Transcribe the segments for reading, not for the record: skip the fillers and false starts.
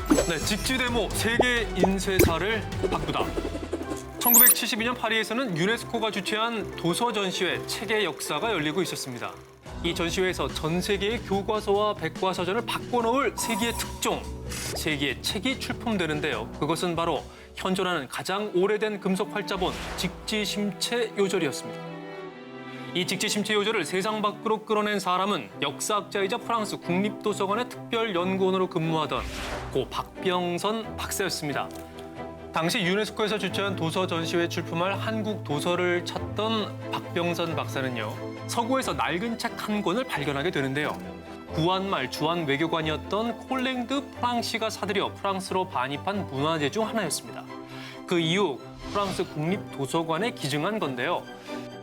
네, 직지대모 세계 인쇄사를 바꾸다. 1972년 파리에서는 유네스코가 주최한 도서 전시회 책의 역사가 열리고 있었습니다. 이 전시회에서 전 세계의 교과서와 백과사전을 바꿔놓을 세계의 특종, 세계의 책이 출품되는데요. 그것은 바로 현존하는 가장 오래된 금속 활자본 직지심체 요절이었습니다. 이 직지심체 요절을 세상 밖으로 끌어낸 사람은 역사학자이자 프랑스 국립도서관의 특별연구원으로 근무하던 고 박병선 박사였습니다. 당시 유네스코에서 주최한 도서 전시회에 출품할 한국 도서를 찾던 박병선 박사는요, 서구에서 낡은 책 한 권을 발견하게 되는데요. 구한말 주한 외교관이었던 콜랭드 프랑시가 사들여 프랑스로 반입한 문화재 중 하나였습니다. 그 이후 프랑스 국립도서관에 기증한 건데요.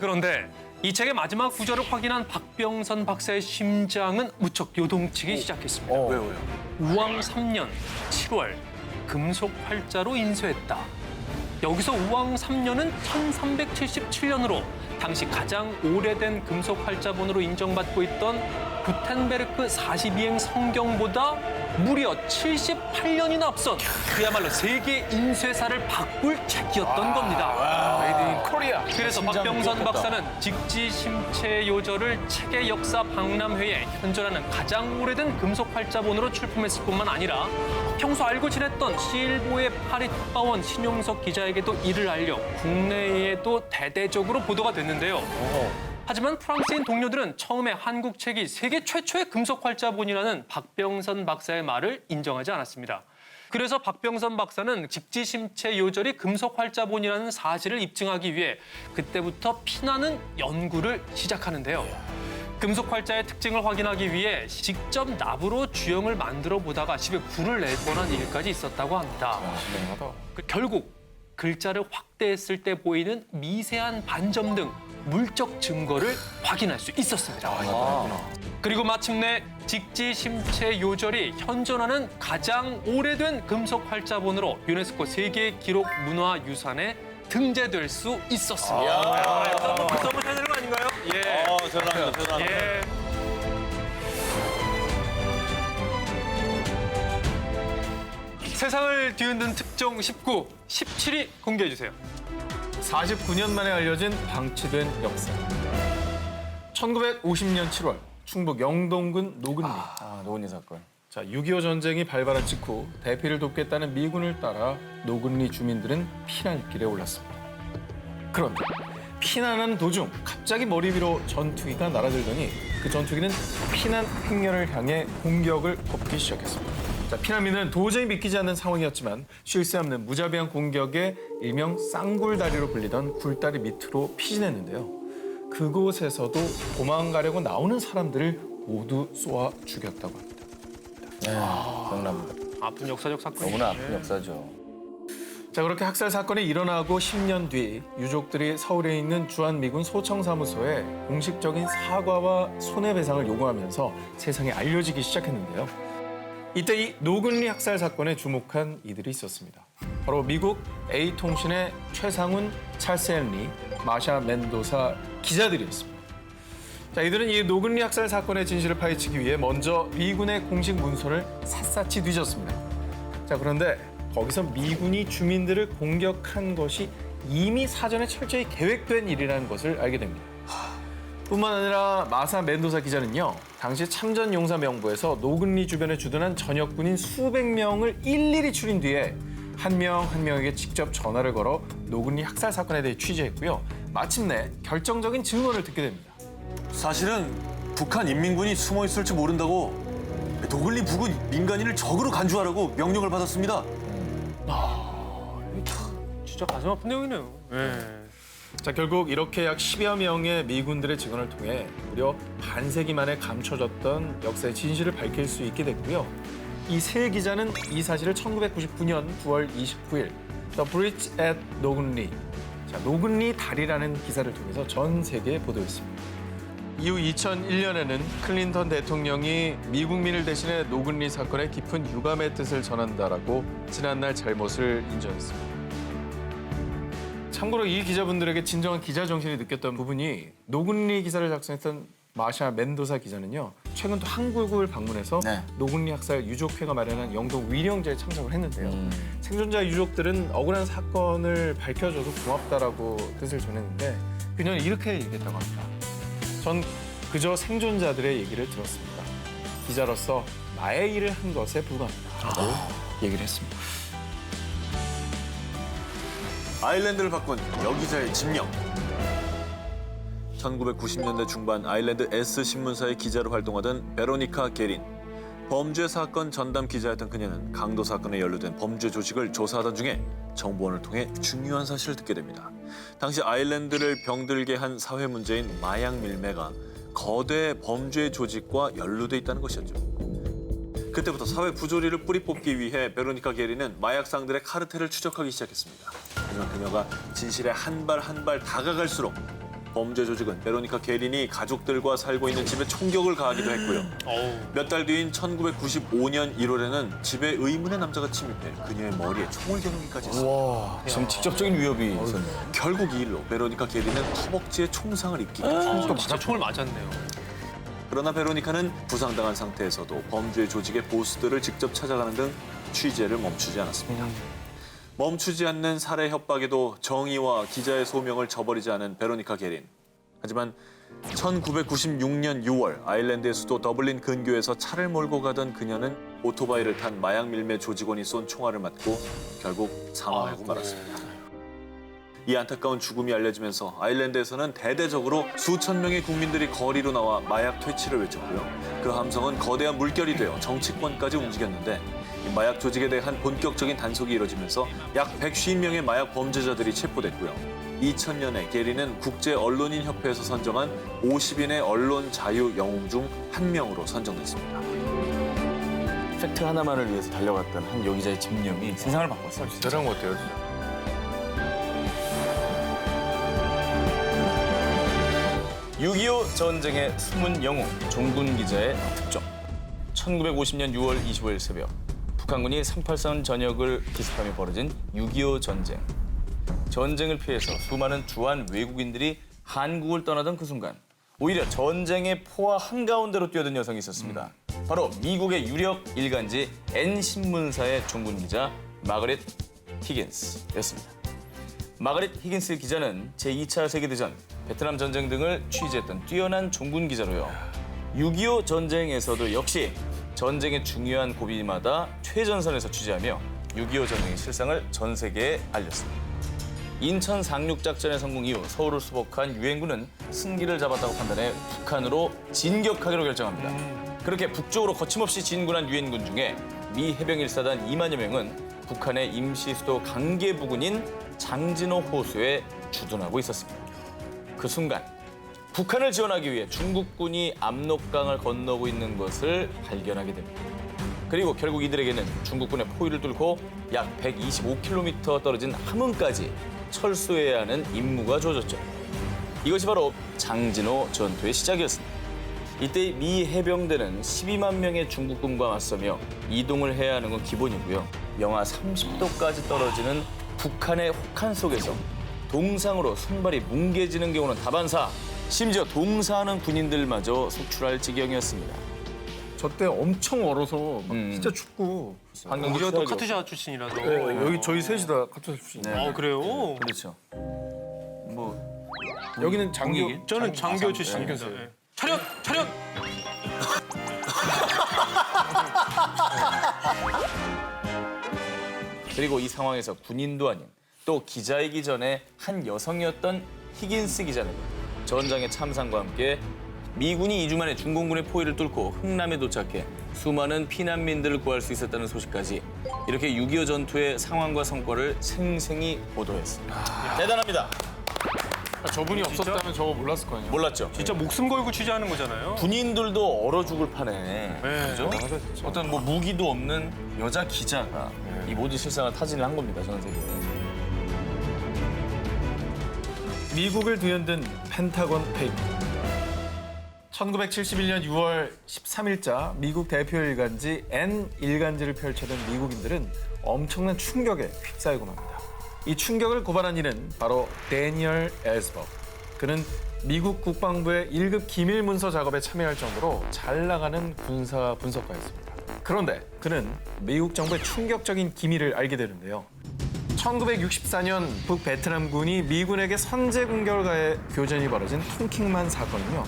그런데 이 책의 마지막 구절을 확인한 박병선 박사의 심장은 무척 요동치기 시작했습니다. 왜요? 우왕 3년 7월 금속 활자로 인쇄했다. 여기서 우왕 3년은 1377년으로 당시 가장 오래된 금속 활자본으로 인정받고 있던 구텐베르크 42행 성경보다 무려 78년이나 앞선 그야말로 세계 인쇄사를 바꿀 책이었던 겁니다. 메이드 인 코리아. 그래서 박병선 박사는 직지심체 요절을 책의 역사 박람회에 현존하는 가장 오래된 금속 활자본으로 출품했을 뿐만 아니라 평소 알고 지냈던 시일보의 파리 특파원 신용석 기자에게도 이를 알려 국내에도 대대적으로 보도가 됐는데요. 하지만 프랑스인 동료들은 처음에 한국 책이 세계 최초의 금속 활자본이라는 박병선 박사의 말을 인정하지 않았습니다. 그래서 박병선 박사는 직지심체 요절이 금속 활자본이라는 사실을 입증하기 위해 그때부터 피나는 연구를 시작하는데요. 금속 활자의 특징을 확인하기 위해 직접 납으로 주형을 만들어 보다가 집에 불을 낼 뻔한 일까지 있었다고 합니다. 결국 글자를 확대했을 때 보이는 미세한 반점 등 물적 증거를 확인할 수 있었습니다. 그리고 마침내 직지심체 요절이 현존하는 가장 오래된 금속 활자본으로 유네스코 세계 기록 문화유산에 등재될 수 있었습니다. 한번 박수 한번 쳐야 되는 거 아닌가요? 예. 대단합니다. 예. 세상을 뒤흔든 특종 19, 17위 공개해 주세요. 49년 만에 알려진 방치된 역사. 1950년 7월 충북 영동군 노근리. 노은이 사건. 자, 6.25 전쟁이 발발한 직후 대피를 돕겠다는 미군을 따라 노근리 주민들은 피난길에 올랐습니다. 그런데 피난하는 도중 갑자기 머리 위로 전투기가 날아들더니 그 전투기는 피난 행렬을 향해 공격을 퍼붓기 시작했습니다. 자, 피난민은 도저히 믿기지 않는 상황이었지만 쉴 새 없는 무자비한 공격에 일명 쌍굴다리로 불리던 굴다리 밑으로 피신했는데요. 그곳에서도 도망가려고 나오는 사람들을 모두 쏘아 죽였다고 합니다. 기억납니다. 아픈 역사적 사건이죠. 너무나 아픈 역사죠. 자, 그렇게 학살 사건이 일어나고 10년 뒤 유족들이 서울에 있는 주한미군 소청사무소에 공식적인 사과와 손해배상을 요구하면서 세상에 알려지기 시작했는데요. 이때 이 노근리 학살 사건에 주목한 이들이 있었습니다. 바로 미국 A통신의 최상훈, 찰스 헨리, 마샤 멘도사 기자들이었습니다. 자, 이들은 이 노근리 학살 사건의 진실을 파헤치기 위해 먼저 미군의 공식 문서를 샅샅이 뒤졌습니다. 자, 그런데 거기서 미군이 주민들을 공격한 것이 이미 사전에 철저히 계획된 일이라는 것을 알게 됩니다. 뿐만 아니라 마사 멘도사 기자는요, 당시 참전용사 명부에서 노근리 주변에 주둔한 전역군인 수백 명을 일일이 추린 뒤에 한 명 한 명에게 직접 전화를 걸어 노근리 학살 사건에 대해 취재했고요. 마침내 결정적인 증언을 듣게 됩니다. 사실은 북한 인민군이 숨어 있을지 모른다고 노근리 부근 민간인을 적으로 간주하라고 명령을 받았습니다. 진짜 가슴 아픈 내용이네요. 예. 자, 결국 이렇게 약 10여 명의 미군들의 증언을 통해 무려 반세기 만에 감춰졌던 역사의 진실을 밝힐 수 있게 됐고요. 이 세 기자는 이 사실을 1999년 9월 29일 The Bridge at 노근리, 자, 노근리 다리라는 기사를 통해서 전 세계에 보도했습니다. 이후 2001년에는 클린턴 대통령이 미국민을 대신해 노근리 사건의 깊은 유감의 뜻을 전한다라고 지난날 잘못을 인정했습니다. 참고로 이 기자분들에게 진정한 기자 정신이 느꼈던 부분이 노근리 기사를 작성했던 마샤 멘도사 기자는요, 최근 또 한국을 방문해서 네. 노근리 학살 유족회가 마련한 영동 위령제에 참석을 했는데요. 생존자 유족들은 억울한 사건을 밝혀줘서 고맙다라고 뜻을 전했는데 그녀는 이렇게 얘기했다고 합니다. 전 그저 생존자들의 얘기를 들었습니다. 기자로서 나의 일을 한 것에 불과합니다라고 얘기를 했습니다. 아일랜드를 바꾼 여기자의 집념. 1990년대 중반 아일랜드 S신문사의 기자로 활동하던 베로니카 게린. 범죄 사건 전담 기자였던 그녀는 강도 사건에 연루된 범죄 조직을 조사하던 중에 정보원을 통해 중요한 사실을 듣게 됩니다. 당시 아일랜드를 병들게 한 사회 문제인 마약 밀매가 거대 범죄 조직과 연루돼 있다는 것이었죠. 그때부터 사회 부조리를 뿌리 뽑기 위해 베로니카 게리는 마약상들의 카르텔을 추적하기 시작했습니다. 하지만 그녀가 진실에 한 발 한 발 다가갈수록 범죄 조직은 베로니카 게린이 가족들과 살고 있는 집에 총격을 가하기도 했고요. 몇 달 뒤인 1995년 1월에는 집에 의문의 남자가 침입해 그녀의 머리에 총을 겨누기까지 했습니다. 와, 지금 직접적인 위협이 있었네요. 결국 이 일로 베로니카 게리는 허벅지에 총상을 입기까지 했죠. 진짜 총을 맞았네요. 그러나 베로니카는 부상당한 상태에서도 범죄 조직의 보스들을 직접 찾아가는 등 취재를 멈추지 않았습니다. 멈추지 않는 살해 협박에도 정의와 기자의 소명을 저버리지 않은 베로니카 게린. 하지만 1996년 6월 아일랜드의 수도 더블린 근교에서 차를 몰고 가던 그녀는 오토바이를 탄 마약 밀매 조직원이 쏜 총알을 맞고 결국 사망하고 말았습니다. 이 안타까운 죽음이 알려지면서 아일랜드에서는 대대적으로 수천 명의 국민들이 거리로 나와 마약 퇴치를 외쳤고요. 그 함성은 거대한 물결이 되어 정치권까지 움직였는데 이 마약 조직에 대한 본격적인 단속이 이뤄지면서 약 150명의 마약 범죄자들이 체포됐고요. 2000년에 게리는 국제 언론인 협회에서 선정한 50인의 언론 자유 영웅 중 한 명으로 선정됐습니다. 팩트 하나만을 위해서 달려갔던 한 여기자의 집념이 세상을 바꿨어요. 대단한 것 같아요. 진짜. 6.25 전쟁의 숨은 영웅, 종군 기자의 특종. 1950년 6월 25일 새벽, 북한군이 3.8선 전역을 기습하며 벌어진 6.25 전쟁. 전쟁을 피해서 수많은 주한 외국인들이 한국을 떠나던 그 순간, 오히려 전쟁의 포화 한가운데로 뛰어든 여성이 있었습니다. 바로 미국의 유력 일간지 N신문사의 종군 기자 마거릿 히긴스였습니다. 마거릿 히긴스 기자는 제2차 세계대전, 베트남 전쟁 등을 취재했던 뛰어난 종군 기자로요. 6.25 전쟁에서도 역시 전쟁의 중요한 고비마다 최전선에서 취재하며 6.25 전쟁의 실상을 전 세계에 알렸습니다. 인천 상륙작전의 성공 이후 서울을 수복한 유엔군은 승기를 잡았다고 판단해 북한으로 진격하기로 결정합니다. 그렇게 북쪽으로 거침없이 진군한 유엔군 중에 미 해병 1사단 2만여 명은 북한의 임시 수도 강계 부근인 장진호 호수에 주둔하고 있었습니다. 그 순간 북한을 지원하기 위해 중국군이 압록강을 건너고 있는 것을 발견하게 됩니다. 그리고 결국 이들에게는 중국군의 포위를 뚫고 약 125km 떨어진 함흥까지 철수해야 하는 임무가 주어졌죠. 이것이 바로 장진호 전투의 시작이었습니다. 이때 미 해병대는 12만 명의 중국군과 맞서며 이동을 해야 하는 건 기본이고요. 영하 30도까지 떨어지는 북한의 혹한 속에서 동상으로 손발이 뭉개지는 경우는 다반사, 심지어 동사하는 군인들마저 속출할 지경이었습니다. 저 때 엄청 얼어서 막 진짜 춥고. 환경도 우리가 또 최악이었고. 카투자 출신이라서. 네, 여기 저희 셋이 다 카투사 출신이에요. 그래요? 그렇죠. 뭐 여기는 장교. 저는 장교 출신입니다. 네. 차렷! 차렷! 그리고 이 상황에서 군인도 아닌 또 기자이기 전에 한 여성이었던 히긴스 기자는 전장의 참상과 함께 미군이 2주 만에 중공군의 포위를 뚫고 흥남에 도착해 수많은 피난민들을 구할 수 있었다는 소식까지 이렇게 6.25 전투의 상황과 성과를 생생히 보도했습니다. 대단합니다. 저분이 없었다면 저거 몰랐을 거 아니에요. 몰랐죠? 진짜 목숨 걸고 취재하는 거잖아요. 군인들도 얼어 죽을 판에 그죠? 어떤 뭐 무기도 없는 여자 기자가 이 모든 실상을 타진을 한 겁니다. 전 세계에. 미국을 뒤흔든 펜타곤 페이퍼. 1971년 6월 13일자 미국 대표 일간지 N 일간지를 펼쳐던 미국인들은 엄청난 충격에 휩싸이고 맙니다. 이 충격을 고발한 이는 바로 데니얼 엘스버그. 그는 미국 국방부의 1급 기밀 문서 작업에 참여할 정도로 잘 나가는 군사 분석가였습니다. 그런데 그는 미국 정부의 충격적인 기밀을 알게 되는데요. 1964년 북베트남군이 미군에게 선제 공격을 가해 교전이 벌어진 tonkinman 사건은요.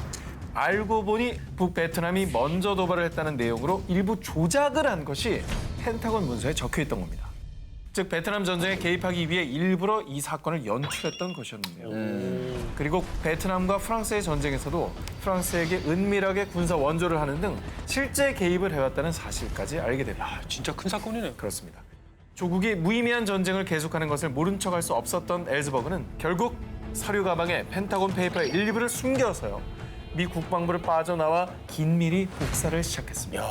알고 보니 북베트남이 먼저 도발을 했다는 내용으로 일부 조작을 한 것이 펜타곤 문서에 적혀있던 겁니다. 즉 베트남 전쟁에 개입하기 위해 일부러 이 사건을 연출했던 것이었는데요. 그리고 베트남과 프랑스의 전쟁에서도 프랑스에게 은밀하게 군사 원조를 하는 등 실제 개입을 해왔다는 사실까지 알게 됩니다. 진짜 큰 사건이네요. 그렇습니다. 조국이 무의미한 전쟁을 계속하는 것을 모른 척할 수 없었던 엘즈버그는 결국 서류 가방에 펜타곤 페이퍼의 일부를 숨겨서요. 미 국방부를 빠져나와 긴밀히 복사를 시작했습니다.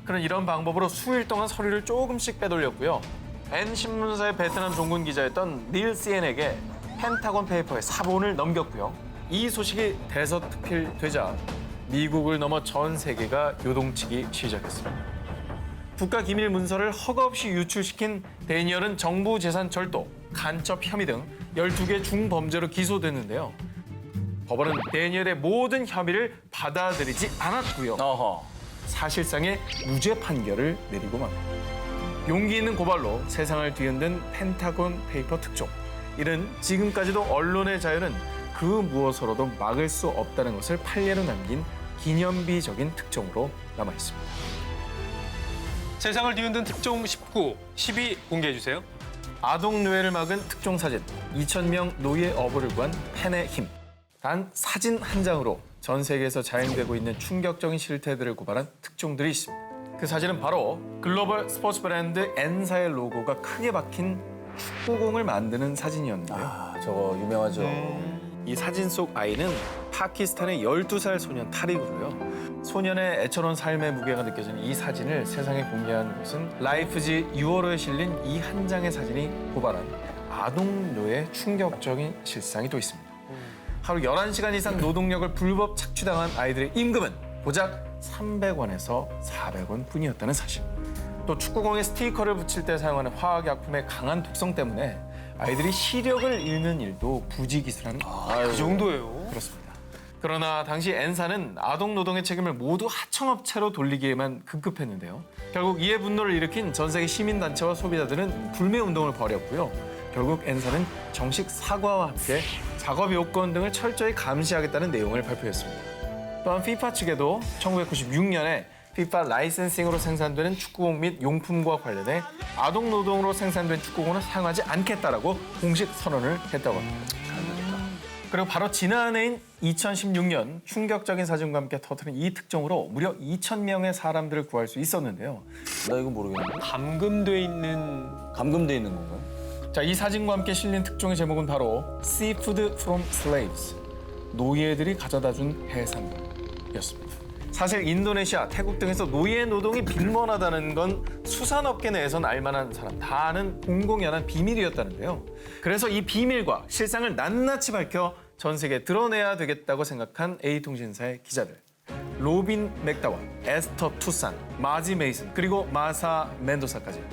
그는 이런 방법으로 수일 동안 서류를 조금씩 빼돌렸고요. N신문사의 베트남 종군 기자였던 닐 시엔에게 펜타곤 페이퍼의 사본을 넘겼고요. 이 소식이 대서특필되자 미국을 넘어 전 세계가 요동치기 시작했습니다. 국가기밀 문서를 허가없이 유출시킨 데니얼은 정부 재산 절도, 간첩 혐의 등 12개 중범죄로 기소됐는데요. 법원은 데니얼의 모든 혐의를 받아들이지 않았고요. 사실상의 무죄 판결을 내리고 맙니다. 용기 있는 고발로 세상을 뒤흔든 펜타곤 페이퍼 특종. 이는 지금까지도 언론의 자유는 그 무엇으로도 막을 수 없다는 것을 판례로 남긴 기념비적인 특종으로 남아 있습니다. 세상을 뒤흔든 특종 19, 10위 공개해 주세요. 아동 노예를 막은 특종 사진, 2,000명 노예 어부를 구한 펜의 힘. 단 사진 한 장으로 전 세계에서 자행되고 있는 충격적인 실태들을 고발한 특종들이 있습니다. 그 사진은 바로 글로벌 스포츠 브랜드 N사의 로고가 크게 박힌 축구공을 만드는 사진이었는데요. 저거 유명하죠. 이 사진 속 아이는 파키스탄의 12살 소년 타리그로요. 소년의 애처로운 삶의 무게가 느껴지는 이 사진을 세상에 공개한 곳은 라이프지 6월호에 실린 이 한 장의 사진이 고발한 아동 노예 충격적인 실상이 또 있습니다. 하루 11시간 이상 노동력을 불법 착취당한 아이들의 임금은 고작 300원에서 400원 뿐이었다는 사실. 또 축구공에 스티커를 붙일 때 사용하는 화학약품의 강한 독성 때문에 아이들이 시력을 잃는 일도 부지기수라는 그 정도예요. 그렇습니다. 그러나 당시 N사는 아동 노동의 책임을 모두 하청업체로 돌리기에만 급급했는데요. 결국 이에 분노를 일으킨 전 세계 시민단체와 소비자들은 불매운동을 벌였고요. 결국 N사는 정식 사과와 함께 작업 요건 등을 철저히 감시하겠다는 내용을 발표했습니다. 또한 FIFA 측에도 1996년에 FIFA 라이센싱으로 생산되는 축구공 및 용품과 관련해 아동 노동으로 생산된 축구공은 사용하지 않겠다라고 공식 선언을 했다고 합니다. 그리고 바로 지난해인 2016년 충격적인 사진과 함께 터뜨린 이 특종으로 무려 2,000명의 사람들을 구할 수 있었는데요. 나 이거 모르겠는데. 감금돼 있는 감금돼 있는 건가요? 자, 이 사진과 함께 실린 특종의 제목은 바로 Seafood from Slaves, 노예들이 가져다준 해산물이었습니다. 사실 인도네시아, 태국 등에서 노예 노동이 빈번하다는 건 수산업계 내에선 알만한 사람 다 아는 공공연한 비밀이었다는데요. 그래서 이 비밀과 실상을 낱낱이 밝혀 전 세계에 드러내야 되겠다고 생각한 A통신사의 기자들. 로빈 맥다원, 에스터 투산, 마지 메이슨, 그리고 마사 멘도사까지.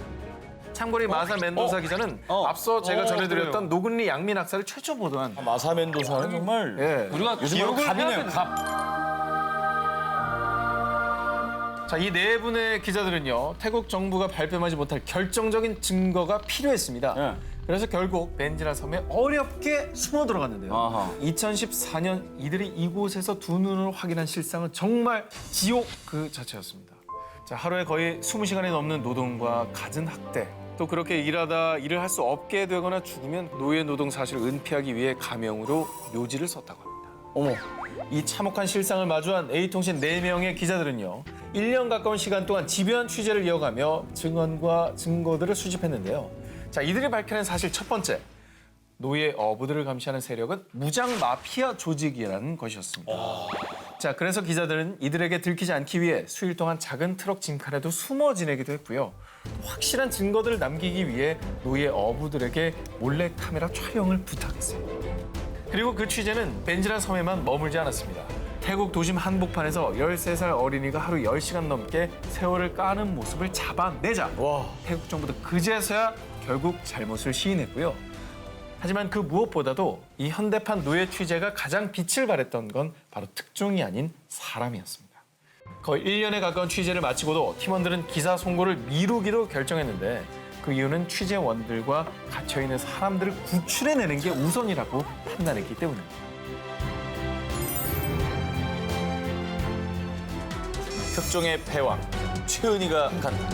참고로 마사 멘도사 기자는 앞서 제가 전해드렸던 그래요. 노근리 양민 학살을 최초 보도한 마사 멘도사는 정말 예. 우리가 요즘 기억을 갑이네요. 해야 된다. 자, 이 네 분의 기자들은요, 태국 정부가 발표하지 못할 결정적인 증거가 필요했습니다. 예. 그래서 결국 벤지라 섬에 어렵게 숨어 들어갔는데요. 아하. 2014년 이들이 이곳에서 두 눈으로 확인한 실상은 정말 지옥 그 자체였습니다. 자, 하루에 거의 20시간이 넘는 노동과 갖은 학대, 또 그렇게 일하다 일을 할 수 없게 되거나 죽으면 노예 노동 사실을 은폐하기 위해 가명으로 묘지를 썼다고 합니다. 어머. 이 참혹한 실상을 마주한 A통신 4명의 기자들은요, 1년 가까운 시간 동안 집요한 취재를 이어가며 증언과 증거들을 수집했는데요. 자, 이들이 밝혀낸 사실 첫 번째, 노예 어부들을 감시하는 세력은 무장 마피아 조직이라는 것이었습니다. 자, 그래서 기자들은 이들에게 들키지 않기 위해 수일 동안 작은 트럭 짐칸에도 숨어 지내기도 했고요. 확실한 증거들을 남기기 위해 노예 어부들에게 몰래 카메라 촬영을 부탁했어요. 그리고 그 취재는 벤지라 섬에만 머물지 않았습니다. 태국 도심 한복판에서 13살 어린이가 하루 10시간 넘게 세월을 까는 모습을 잡아내자 태국 정부도 그제서야 결국 잘못을 시인했고요. 하지만 그 무엇보다도 이 현대판 노예 취재가 가장 빛을 발했던 건 바로 특종이 아닌 사람이었습니다. 거의 1년에 가까운 취재를 마치고도 팀원들은 기사 송고를 미루기로 결정했는데 그 이유는 취재원들과 갇혀있는 사람들을 구출해내는 게 우선이라고 판단했기 때문입니다. 특종의 패왕 최은희가 간다.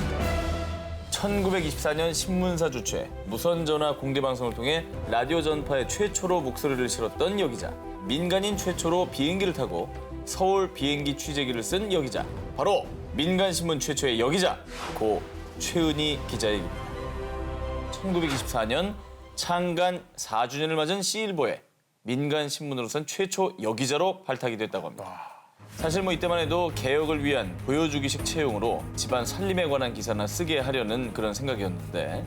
1924년 신문사 주최 무선전화 공개방송을 통해 라디오 전파에 최초로 목소리를 실었던 여기자. 민간인 최초로 비행기를 타고 서울 비행기 취재기를 쓴 여기자. 바로 민간신문 최초의 여기자 고 최은희 기자의 얘기입니다. 1924년 창간 4주년을 맞은 C일보에 민간신문으로선 최초 여기자로 발탁이 됐다고 합니다. 사실 이때만 해도 개혁을 위한 보여주기식 채용으로 집안 살림에 관한 기사나 쓰게 하려는 그런 생각이었는데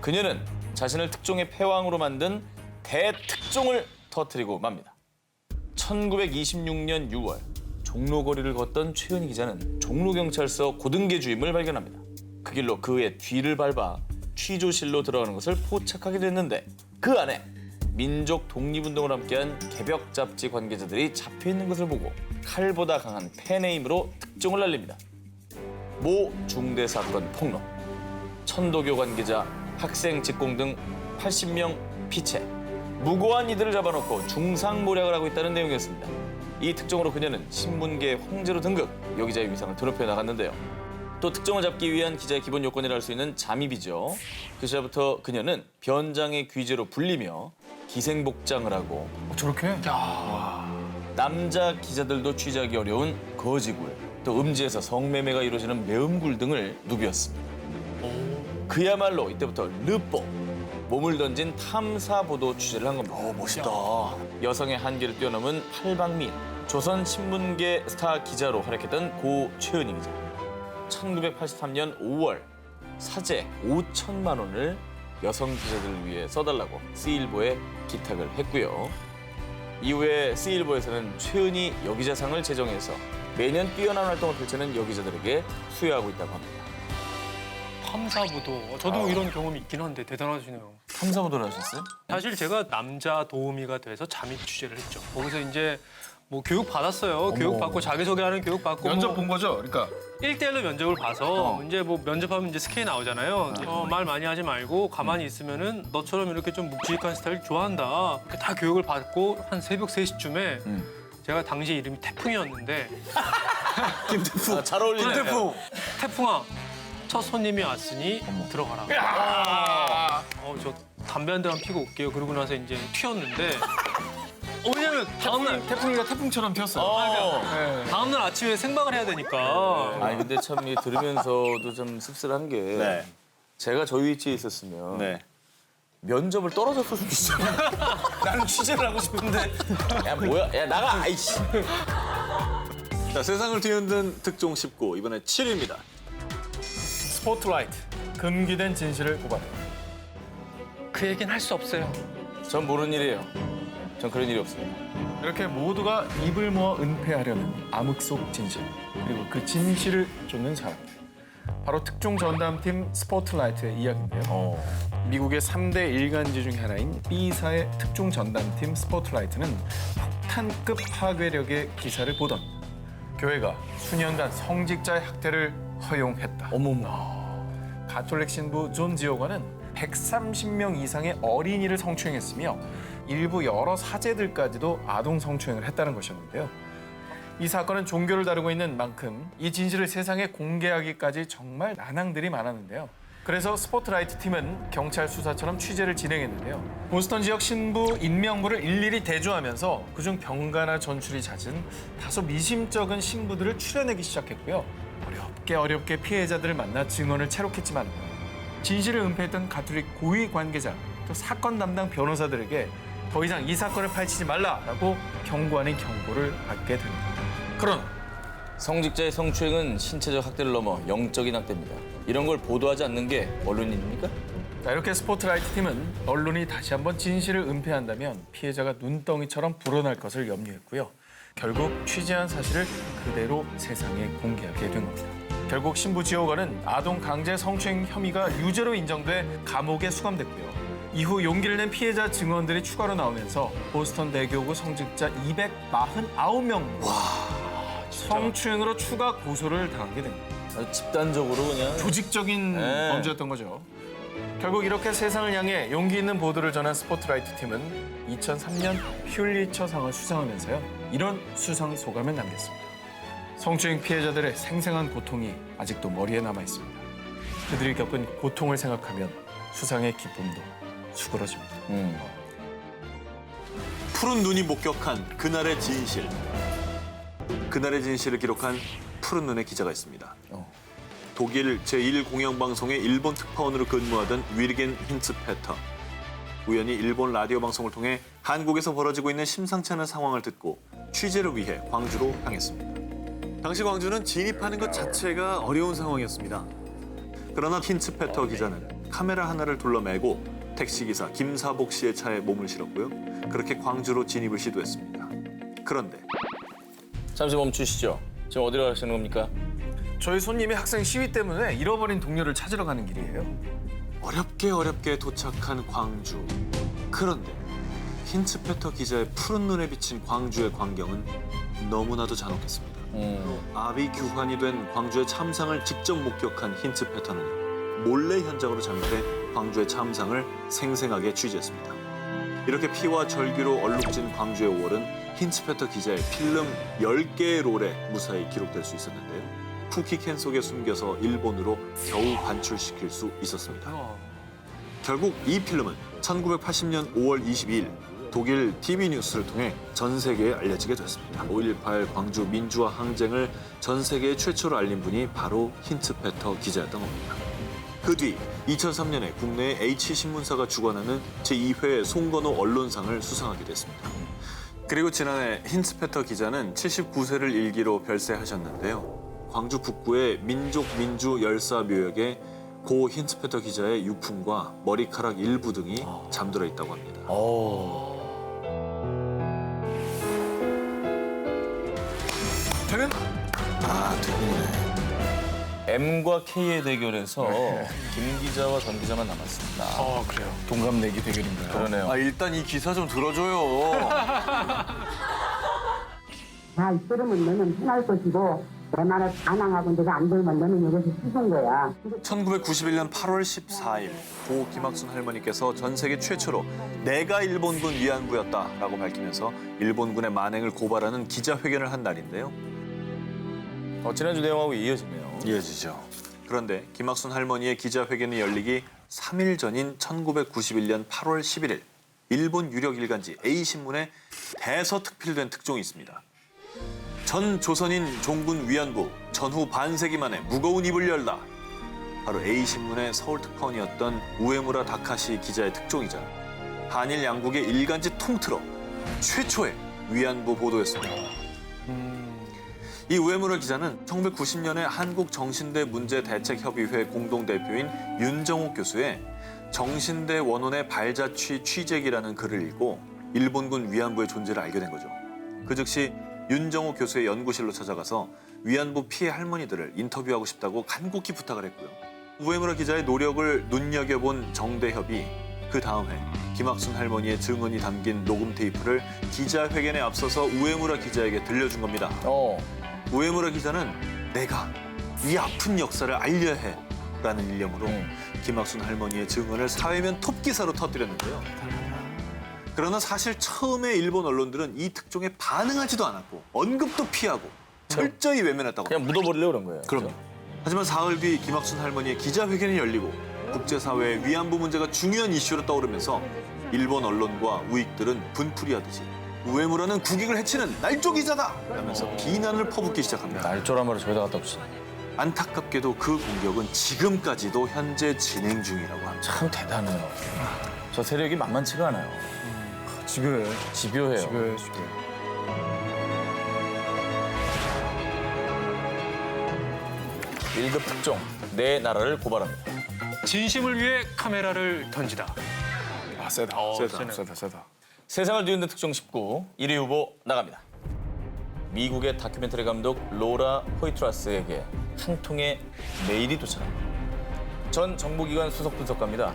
그녀는 자신을 특종의 패왕으로 만든 대특종을 터뜨리고 맙니다. 1926년 6월 종로거리를 걷던 최은희 기자는 종로경찰서 고등계 주임을 발견합니다. 그 길로 그의 뒤를 밟아 취조실로 들어가는 것을 포착하게 됐는데 그 안에 민족 독립운동을 함께한 개벽 잡지 관계자들이 잡혀있는 것을 보고 칼보다 강한 펜네임으로 특종을 날립니다. 모 중대사건 폭로, 천도교 관계자, 학생 직공 등 80명 피체, 무고한 이들을 잡아놓고 중상모략을 하고 있다는 내용이었습니다. 이 특종으로 그녀는 신문계 황제로 등극, 여기자의 위상을 드높여 나갔는데요. 또 특종을 잡기 위한 기자의 기본 요건이라 할 수 있는 잠입이죠. 그 시절부터 그녀는 변장의 귀재로 불리며 기생복장을 하고 저렇게? 남자 기자들도 취재하기 어려운 거지굴, 또 음지에서 성매매가 이루어지는 매음굴 등을 누비었습니다. 그야말로 이때부터 르뽀, 몸을 던진 탐사보도 취재를 한 겁니다. 멋있다. 여성의 한계를 뛰어넘은 팔방미인, 조선신문계 스타 기자로 활약했던 고 최은희 기자. 1983년 5월 사제 5천만 원을 여성 기자들을 위해 써달라고 C일보에 기탁을 했고요. 이후에 C일보에서는 최은희 여기자상을 제정해서 매년 뛰어난 활동을 펼치는 여기자들에게 수여하고 있다고 합니다. 탐사보도. 저도 이런 경험이 있긴 한데 대단하시네요. 탐사보도를 하셨어요? 사실 제가 남자 도우미가 돼서 잠입 취재를 했죠. 거기서 이제 뭐 교육 받았어요. 교육 받고 자기소개하는 교육 받고 면접 본 거죠? 그러니까 1대1로 면접을 봐서 이제 뭐 면접하면 이제 스케일 나오잖아요. 말 많이 하지 말고 가만히 있으면은 너처럼 이렇게 좀 묵직한 스타일 좋아한다. 이렇게 다 교육을 받고 한 새벽 3시쯤에 제가 당시 이름이 태풍이었는데 김태풍. 잘 어울리네. 김태풍. 태풍아, 첫 손님이 왔으니 들어가라. 저 담배 한 대만 피고 올게요. 그러고 나서 이제 튀었는데 왜냐면 다음날 태풍이가 태풍처럼 튀었어요. 다음날 아침에 생방을 해야 되니까. 아니 근데 참 이게 들으면서도 좀 씁쓸한 게 네. 제가 저 위치에 있었으면 네. 면접을 떨어졌을 수도 있어요. 나는 취재를 하고 싶은데 야 뭐야? 야 나가! 아이씨. 자, 세상을 뒤흔든 특종 19, 이번에 7위입니다. 스포트라이트, 금기된 진실을 고발해. 그 얘기는 할 수 없어요. 전 모르는 일이에요. 전 그런 일이 없어요. 이렇게 모두가 입을 모아 은폐하려는 암흑 속 진실, 그리고 그 진실을 쫓는 사람. 바로 특종 전담팀 스포트라이트의 이야기인데요. 미국의 3대 일간지 중 하나인 B사의 특종 전담팀 스포트라이트는 폭탄급 파괴력의 기사를 보던 교회가 수년간 성직자의 학대를 허용했다. 어머머. 가톨릭 신부 존 지오관은 130명 이상의 어린이를 성추행했으며 일부 여러 사제들까지도 아동 성추행을 했다는 것이었는데요. 이 사건은 종교를 다루고 있는 만큼 이 진실을 세상에 공개하기까지 정말 난항들이 많았는데요. 그래서 스포트라이트 팀은 경찰 수사처럼 취재를 진행했는데요. 보스턴 지역 신부 인명부를 일일이 대조하면서 그중 병가나 전출이 잦은 다소 미심쩍은 신부들을 추려내기 시작했고요. 어렵게 피해자들을 만나 증언을 채록했지만 진실을 은폐했던 가톨릭 고위 관계자 또 사건 담당 변호사들에게 더 이상 이 사건을 파헤치지 말라라고 경고 아닌 경고를 받게 됩니다. 그러나 성직자의 성추행은 신체적 학대를 넘어 영적인 학대입니다. 이런 걸 보도하지 않는 게 언론인입니까? 자, 이렇게 스포트라이트 팀은 언론이 다시 한번 진실을 은폐한다면 피해자가 눈덩이처럼 불어날 것을 염려했고요. 결국 취재한 사실을 그대로 세상에 공개하게 된 겁니다. 결국 신부 지오관은 아동 강제 성추행 혐의가 유죄로 인정돼 감옥에 수감됐고요. 이후 용기를 낸 피해자 증언들이 추가로 나오면서 보스턴 대교구 성직자 249명 성추행으로 추가 고소를 당하게 됩니다. 아주 집단적으로 그냥 조직적인 네. 범죄였던 거죠. 결국 이렇게 세상을 향해 용기 있는 보도를 전한 스포트라이트 팀은 2003년 퓰리처상을 수상하면서요. 이런 수상 소감을 남겼습니다. 성추행 피해자들의 생생한 고통이 아직도 머리에 남아 있습니다. 그들이 겪은 고통을 생각하면 수상의 기쁨도 수그러집니다. 푸른 눈이 목격한 그날의 진실. 그날의 진실을 기록한 푸른 눈의 기자가 있습니다. 독일 제1공영방송의 일본 특파원으로 근무하던 위르겐 힌츠페터. 우연히 일본 라디오 방송을 통해 한국에서 벌어지고 있는 심상치 않은 상황을 듣고 취재를 위해 광주로 향했습니다. 당시 광주는 진입하는 것 자체가 어려운 상황이었습니다. 그러나 힌츠페터 기자는 카메라 하나를 둘러매고 택시기사 김사복 씨의 차에 몸을 실었고요. 그렇게 광주로 진입을 시도했습니다. 그런데 잠시 멈추시죠. 지금 어디로 가시는 겁니까? 저희 손님이 학생 시위 때문에 잃어버린 동료를 찾으러 가는 길이에요. 어렵게 도착한 광주. 그런데 힌츠페터 기자의 푸른 눈에 비친 광주의 광경은 너무나도 잔혹했습니다. 아비 규환이 된 광주의 참상을 직접 목격한 힌츠페터는 몰래 현장으로 잠입해 광주의 참상을 생생하게 취재했습니다. 이렇게 피와 절규로 얼룩진 광주의 5월은 힌츠페터 기자의 필름 10개의 롤에 무사히 기록될 수 있었는데요. 쿠키캔 속에 숨겨서 일본으로 겨우 반출시킬 수 있었습니다. 결국 이 필름은 1980년 5월 22일 독일 TV 뉴스를 통해 전 세계에 알려지게 됐습니다. 5.18 광주 민주화 항쟁을 전 세계에 최초로 알린 분이 바로 힌츠페터 기자였던 겁니다. 그 뒤 2003년에 국내 H신문사가 주관하는 제2회 송건호 언론상을 수상하게 됐습니다. 그리고 지난해 힌츠페터 기자는 79세를 일기로 별세하셨는데요. 광주 북구의 민족 민주 열사 묘역에 고 힌츠페터 기자의 유품과 머리카락 일부 등이 잠들어 있다고 합니다. 되면 되겠네. M과 K의 대결에서 김 기자와 전 기자만 남았습니다. 그래요. 동갑내기 대결인가요? 그러네요. 일단 이 기사 좀 들어줘요. 잘 들으면 너는 편할 것이고 내 말을 반항하고 내가 안 들으면 너는 여기서 죽은 거야. 1991년 8월 14일 고 김학순 할머니께서 전 세계 최초로 내가 일본군 위안부였다라고 밝히면서 일본군의 만행을 고발하는 기자회견을 한 날인데요. 지난주 내용하고 이어지네요. 이어지죠. 그런데 김학순 할머니의 기자회견이 열리기 3일 전인 1991년 8월 11일 일본 유력 일간지 A신문에 대서특필된 특종이 있습니다. 전 조선인 종군 위안부 전후 반세기 만에 무거운 입을 열다. 바로 A신문의 서울특파원이었던 우에무라 다카시 기자의 특종이자 한일 양국의 일간지 통틀어 최초의 위안부 보도였습니다. 이 우에무라 기자는 1990년에 한국정신대 문제대책협의회 공동대표인 윤정옥 교수의 정신대 원원의 발자취 취재기라는 글을 읽고 일본군 위안부의 존재를 알게 된 거죠. 그 즉시 윤정옥 교수의 연구실로 찾아가서 위안부 피해 할머니들을 인터뷰하고 싶다고 간곡히 부탁을 했고요. 우에무라 기자의 노력을 눈여겨본 정대협이 그 다음 해 김학순 할머니의 증언이 담긴 녹음 테이프를 기자회견에 앞서서 우에무라 기자에게 들려준 겁니다. 우에무라 기자는 내가 이 아픈 역사를 알려야 해 라는 일념으로 김학순 할머니의 증언을 사회면 톱기사로 터뜨렸는데요. 그러나 사실 처음에 일본 언론들은 이 특종에 반응하지도 않았고 언급도 피하고 철저히 외면했다고 그냥 묻어버리려고 그런 거예요. 그럼요. 하지만 사흘 뒤 김학순 할머니의 기자회견이 열리고 국제사회의 위안부 문제가 중요한 이슈로 떠오르면서 일본 언론과 우익들은 분풀이하듯이 우에무라는 국익을 해치는 날조 기자다! 라면서 비난을 퍼붓기 시작합니다. 날조란 말을 저기다 갖다 붙이네. 안타깝게도 그 공격은 지금까지도 현재 진행 중이라고 합니다. 참 대단해요. 저 세력이 만만치가 않아요. 집요해요. 집요해요. 집요해요. 1급 특종, 내 나라를 고발합니다. 진심을 위해 카메라를 던지다. 세다. 세다. 세다. 세상을 뒤흔든 특종 19, 1위 후보 나갑니다. 미국의 다큐멘터리 감독 로라 포이트라스에게 한 통의 메일이 도착합니다. 전 정보기관 수석 분석가입니다.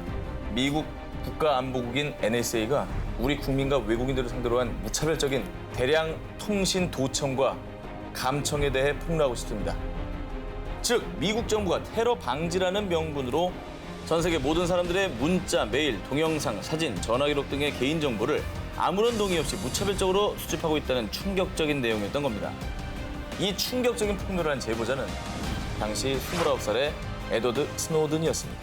미국 국가안보국인 NSA가 우리 국민과 외국인들을 상대로 한 무차별적인 대량 통신 도청과 감청에 대해 폭로하고 싶습니다. 즉, 미국 정부가 테러 방지라는 명분으로 전 세계 모든 사람들의 문자, 메일, 동영상, 사진, 전화 기록 등의 개인 정보를 아무런 동의 없이 무차별적으로 수집하고 있다는 충격적인 내용이었던 겁니다. 이 충격적인 폭로를 한 제보자는 당시 29살의 에드워드 스노든이었습니다.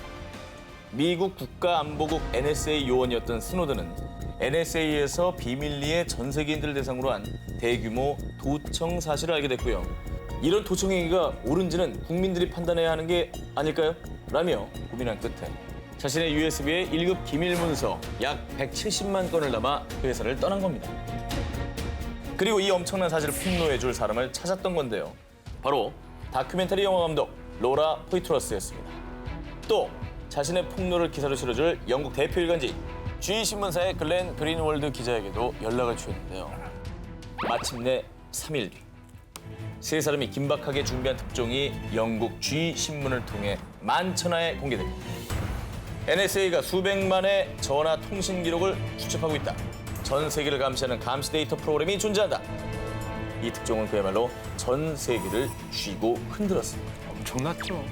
미국 국가안보국 NSA 요원이었던 스노든은 NSA에서 비밀리에 전 세계인들을 대상으로 한 대규모 도청 사실을 알게 됐고요. 이런 도청 행위가 옳은지는 국민들이 판단해야 하는 게 아닐까요? 라며 고민한 끝에 자신의 USB에 1급 기밀 문서 약 170만 건을 담아 그 회사를 떠난 겁니다. 그리고 이 엄청난 사실을 폭로해줄 사람을 찾았던 건데요. 바로 다큐멘터리 영화 감독 로라 포이트러스였습니다. 또 자신의 폭로를 기사로 실어줄 영국 대표 일간지 G신문사의 글렌 그린월드 기자에게도 연락을 주었는데요. 마침내 3일 뒤 세 사람이 긴박하게 준비한 특종이 영국 G신문을 통해 만천하에 공개됩니다. NSA가 수백만의 전화 통신 기록을 수집하고 있다. 전 세계를 감시하는 감시 데이터 프로그램이 존재한다. 이 특종은 그야말로 전 세계를 쥐고 흔들었습니다. 엄청났죠.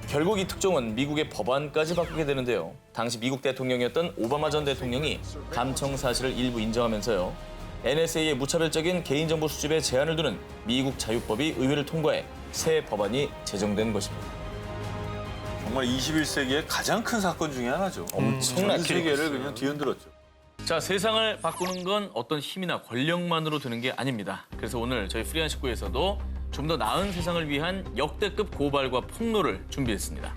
결국 이 특종은 미국의 법안까지 바꾸게 되는데요. 당시 미국 대통령이었던 오바마 전 대통령이 감청 사실을 일부 인정하면서요. NSA의 무차별적인 개인정보 수집에 제한을 두는 미국 자유법이 의회를 통과해 새 법안이 제정된 것입니다. 정말 21세기의 가장 큰 사건 중에 하나죠. 엄청나게 전 세계를 그냥 뒤흔들었죠. 자, 세상을 바꾸는 건 어떤 힘이나 권력만으로 되는 게 아닙니다. 그래서 오늘 저희 프리한 식구에서도 좀 더 나은 세상을 위한 역대급 고발과 폭로를 준비했습니다.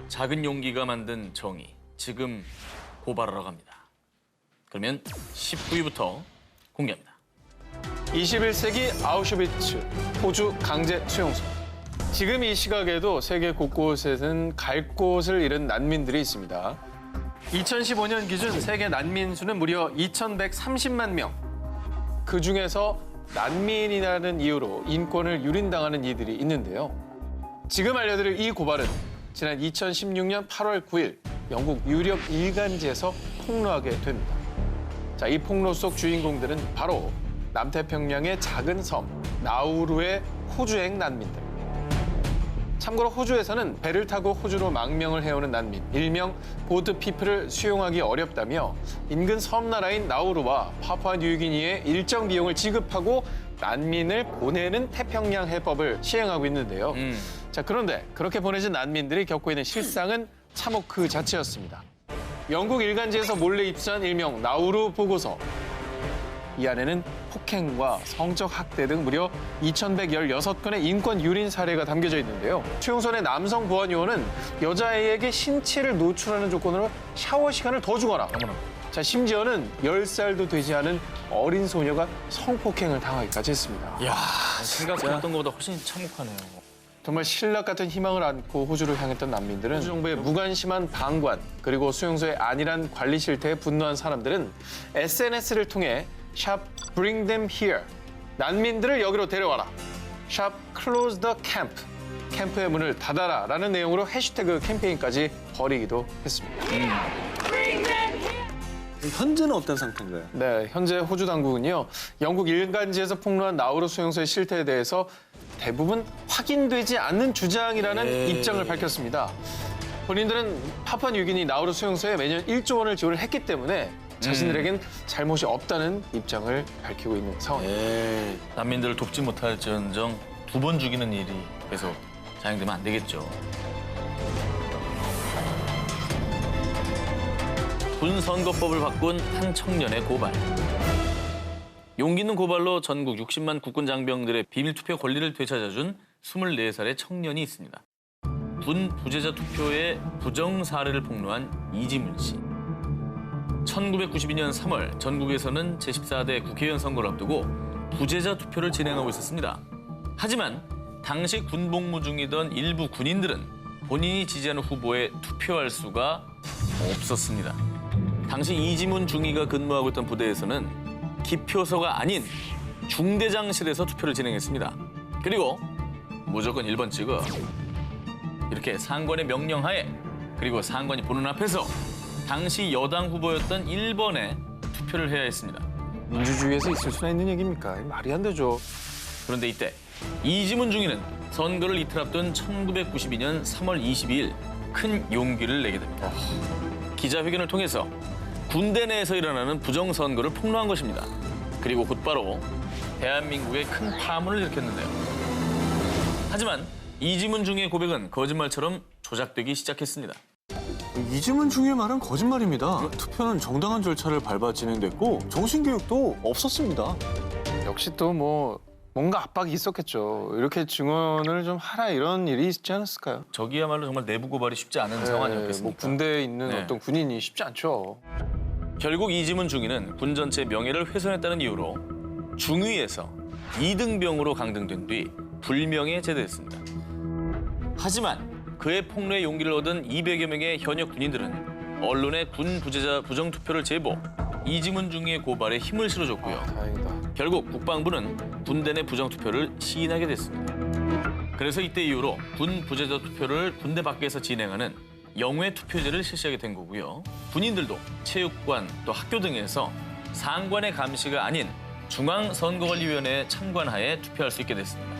작은 용기가 만든 정의, 지금 고발하러 갑니다. 그러면 19위부터 공개합니다. 21세기 아우슈비츠, 호주 강제 수용소. 지금 이 시각에도 세계 곳곳에는 갈 곳을 잃은 난민들이 있습니다. 2015년 기준 세계 난민 수는 무려 2,130만 명. 그중에서 난민이라는 이유로 인권을 유린당하는 이들이 있는데요. 지금 알려드릴 이 고발은 지난 2016년 8월 9일 영국 유력 일간지에서 폭로하게 됩니다. 자, 이 폭로 속 주인공들은 바로 남태평양의 작은 섬 나우루의 호주행 난민들. 참고로 호주에서는 배를 타고 호주로 망명을 해오는 난민, 일명 보트피플을 수용하기 어렵다며 인근 섬나라인 나우루와 파푸아뉴기니에 일정 비용을 지급하고 난민을 보내는 태평양 해법을 시행하고 있는데요. 자, 그런데 그렇게 보내진 난민들이 겪고 있는 실상은 참혹 그 자체였습니다. 영국 일간지에서 몰래 입수한 일명 나우루 보고서. 이 안에는 폭행과 성적 학대 등 무려 2,116건의 인권 유린 사례가 담겨져 있는데요. 수용소 내 남성 보안 요원은 여자아이에게 신체를 노출하는 조건으로 샤워 시간을 더 주거나 자, 심지어는 10살도 되지 않은 어린 소녀가 성폭행을 당하기까지 했습니다. 이야, 생각했던 것보다 훨씬 참혹하네요. 정말 신락 같은 희망을 안고 호주를 향했던 난민들은 호주 정부의 무관심한 방관 그리고 수용소의 안일한 관리 실태에 분노한 사람들은 SNS를 통해 샵 Bring them here. 난민들을 여기로 데려와라. 샵 Close the camp. 캠프의 문을 닫아라 라는 내용으로 해시태그 캠페인까지 벌이기도 했습니다. 현재는 어떤 상태인가요? 네, 현재 호주 당국은요. 영국 일간지에서 폭로한 나우루 수용소의 실태에 대해서 대부분 확인되지 않는 주장이라는 입장을 밝혔습니다. 본인들은 파푸아뉴기니 나우루 수용소에 매년 1조 원을 지원을 했기 때문에 자신들에겐 잘못이 없다는 입장을 밝히고 있는 상황입니다. 난민들을 돕지 못할지언정 2번 죽이는 일이 계속 자행되면 안 되겠죠. 군선거법을 바꾼 한 청년의 고발. 용기 있는 고발로 전국 60만 국군 장병들의 비밀투표 권리를 되찾아준 24살의 청년이 있습니다. 군 부재자 투표의 부정 사례를 폭로한 이지문 씨. 1992년 3월 전국에서는 제14대 국회의원 선거를 앞두고 부재자 투표를 진행하고 있었습니다. 하지만 당시 군복무 중이던 일부 군인들은 본인이 지지하는 후보에 투표할 수가 없었습니다. 당시 이지문 중위가 근무하고 있던 부대에서는 기표소가 아닌 중대장실에서 투표를 진행했습니다. 그리고 무조건 1번 찍어. 이렇게 상관의 명령하에 그리고 상관이 보는 앞에서 당시 여당 후보였던 1번에 투표를 해야 했습니다. 민주주의에서 있을 수나 있는 얘기입니까? 말이 안 되죠. 그런데 이때 이지문 중위는 선거를 이틀 앞둔 1992년 3월 22일 큰 용기를 내게 됩니다. 기자회견을 통해서 군대 내에서 일어나는 부정선거를 폭로한 것입니다. 그리고 곧바로 대한민국에 큰 파문을 일으켰는데요. 하지만 이지문 중위의 고백은 거짓말처럼 조작되기 시작했습니다. 이지문 중위의 말은 거짓말입니다. 투표는 정당한 절차를 밟아 진행됐고 정신교육도 없었습니다. 역시 또 뭐 뭔가 압박이 있었겠죠. 이렇게 증언을 좀 하라 이런 일이 있지 않았을까요? 저기야말로 정말 내부 고발이 쉽지 않은 상황이었겠습니까? 뭐 군대에 있는 네. 어떤 군인이 쉽지 않죠. 결국 이지문 중위는 군 전체의 명예를 훼손했다는 이유로 중위에서 2등병으로 강등된 뒤 불명예에 제대했습니다. 하지만 그의 폭로에 용기를 얻은 200여 명의 현역 군인들은 언론에 군 부재자 부정투표를 제보, 이지문 중위의 고발에 힘을 실어줬고요. 다행이다. 결국 국방부는 군대 내 부정투표를 시인하게 됐습니다. 그래서 이때 이후로 군 부재자 투표를 군대 밖에서 진행하는 영외 투표제를 실시하게 된 거고요. 군인들도 체육관 또 학교 등에서 상관의 감시가 아닌 중앙선거관리위원회에 참관하에 투표할 수 있게 됐습니다.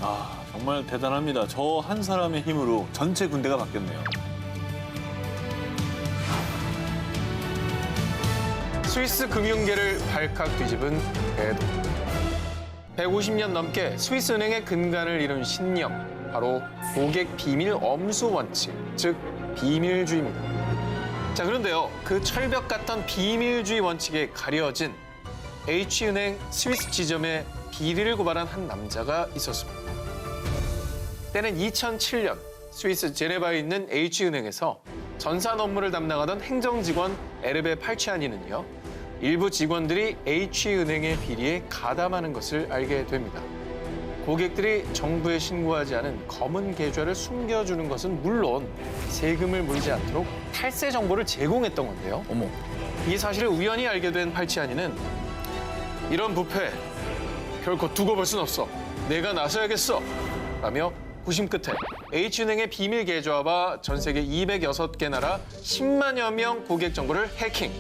아, 정말 대단합니다. 저 한 사람의 힘으로 전체 군대가 바뀌었네요. 스위스 금융계를 발칵 뒤집은 대도. 150년 넘게 스위스 은행의 근간을 이룬 신념, 바로 고객 비밀 엄수 원칙, 즉 비밀주의입니다. 자, 그런데요, 그 철벽 같던 비밀주의 원칙에 가려진 H은행 스위스 지점에 비리를 고발한 한 남자가 있었습니다. 때는 2007년 스위스 제네바에 있는 H은행에서 전산 업무를 담당하던 행정직원 에르베 팔치아니는요, 일부 직원들이 H은행의 비리에 가담하는 것을 알게 됩니다. 고객들이 정부에 신고하지 않은 검은 계좌를 숨겨주는 것은 물론 세금을 물지 않도록 탈세 정보를 제공했던 건데요. 어머, 이 사실을 우연히 알게 된 팔치아니는 이런 부패 결코 두고 볼 순 없어. 내가 나서야겠어. 라며 고심 끝에 H은행의 비밀 계좌와 전 세계 206개 나라 10만여 명 고객 정보를 해킹.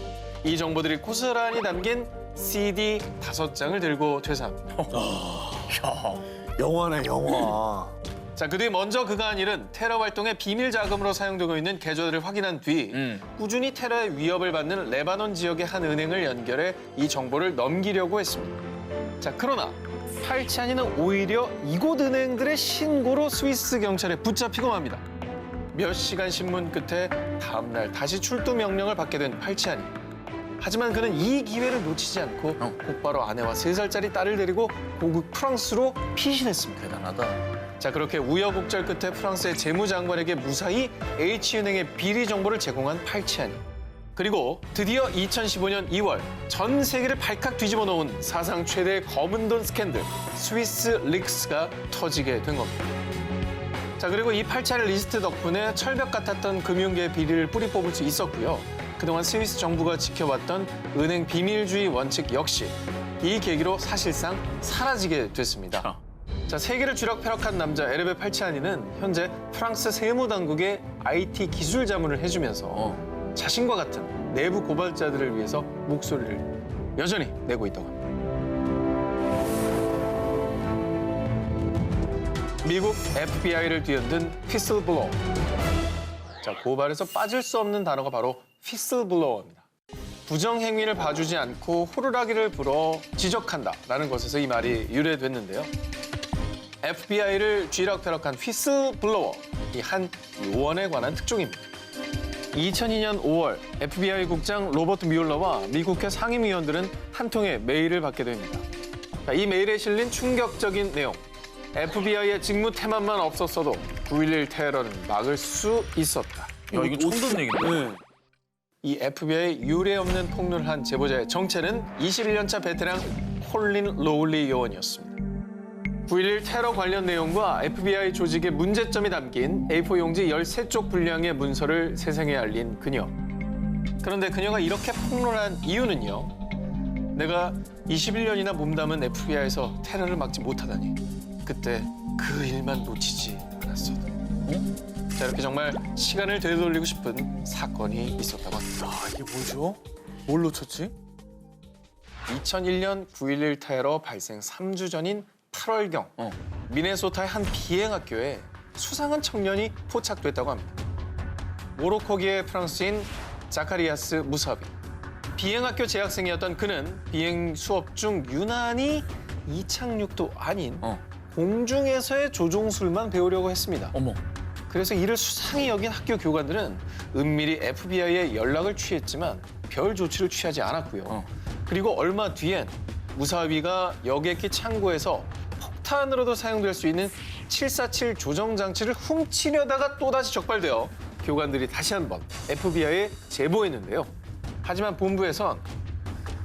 이 정보들이 고스란히 담긴 CD 5장을 들고 퇴사합니다. 영화네, 영화. 자, 그 뒤 먼저 그가 한 일은 테러 활동의 비밀 자금으로 사용되고 있는 계좌들을 확인한 뒤 꾸준히 테러의 위협을 받는 레바논 지역의 한 은행을 연결해 이 정보를 넘기려고 했습니다. 자, 그러나 팔치아니는 오히려 이곳 은행들의 신고로 스위스 경찰에 붙잡히고 맙니다. 몇 시간 신문 끝에 다음 날 다시 출두 명령을 받게 된 팔치아니. 하지만 그는 이 기회를 놓치지 않고 곧바로 아내와 3살짜리 딸을 데리고 고국 프랑스로 피신했습니다. 대단하다. 자, 그렇게 우여곡절 끝에 프랑스의 재무장관에게 무사히 H은행의 비리 정보를 제공한 팔치아니. 그리고 드디어 2015년 2월 전 세계를 발칵 뒤집어 놓은 사상 최대의 검은 돈 스캔들 스위스 릭스가 터지게 된 겁니다. 자, 그리고 이 팔치아니 리스트 덕분에 철벽 같았던 금융계의 비리를 뿌리 뽑을 수 있었고요. 그동안 스위스 정부가 지켜왔던 은행 비밀주의 원칙 역시 이 계기로 사실상 사라지게 됐습니다. 자, 세계를 쥐락펴락한 남자 에르베 팔치아니는 현재 프랑스 세무당국의 IT 기술 자문을 해주면서 자신과 같은 내부 고발자들을 위해서 목소리를 여전히 내고 있다고 합니다. 미국 FBI를 뒤흔든 휘슬블로어. 자, 고발에서 빠질 수 없는 단어가 바로 휘슬블로어입니다. 부정행위를 봐주지 않고 호루라기를 불어 지적한다라는 것에서 이 말이 유래됐는데요. FBI를 쥐락펴락한 휘슬블로어, 이 한 요원에 관한 특종입니다. 2002년 5월 FBI 국장 로버트 뮬러와 미국 국회 상임위원들은 한 통의 메일을 받게 됩니다. 이 메일에 실린 충격적인 내용. FBI의 직무 태만만 없었어도 9.11 테러는 막을 수 있었다. 야, 이거 처음 듣는 얘기인데? 네. 이 FBI 유례 없는 폭로를 한 제보자의 정체는 21년차 베테랑 콜린 로울리 요원이었습니다. 9.11 테러 관련 내용과 FBI 조직의 문제점이 담긴 A4 용지 13쪽 분량의 문서를 세상에 알린 그녀. 그런데 그녀가 이렇게 폭로를 한 이유는요. 내가 21년이나 몸담은 FBI에서 테러를 막지 못하다니. 그때 그 일만 놓치지 않았어도. 자, 이렇게 정말 시간을 되돌리고 싶은 사건이 있었다고 합니다. 이게 뭐죠? 뭘 놓쳤지? 2001년 9.11 테러 발생 3주 전인 8월경 미네소타의 한 비행학교에 수상한 청년이 포착됐다고 합니다. 모로코계의 프랑스인 자카리아스 무사비. 비행학교 재학생이었던 그는 비행 수업 중 유난히 이착륙도 아닌 공중에서의 조종술만 배우려고 했습니다. 어머. 그래서 이를 수상히 여긴 학교 교관들은 은밀히 FBI에 연락을 취했지만 별 조치를 취하지 않았고요. 그리고 얼마 뒤엔 무사비가 여객기 창고에서 폭탄으로도 사용될 수 있는 747 조정 장치를 훔치려다가 또다시 적발되어 교관들이 다시 한번 FBI에 제보했는데요. 하지만 본부에선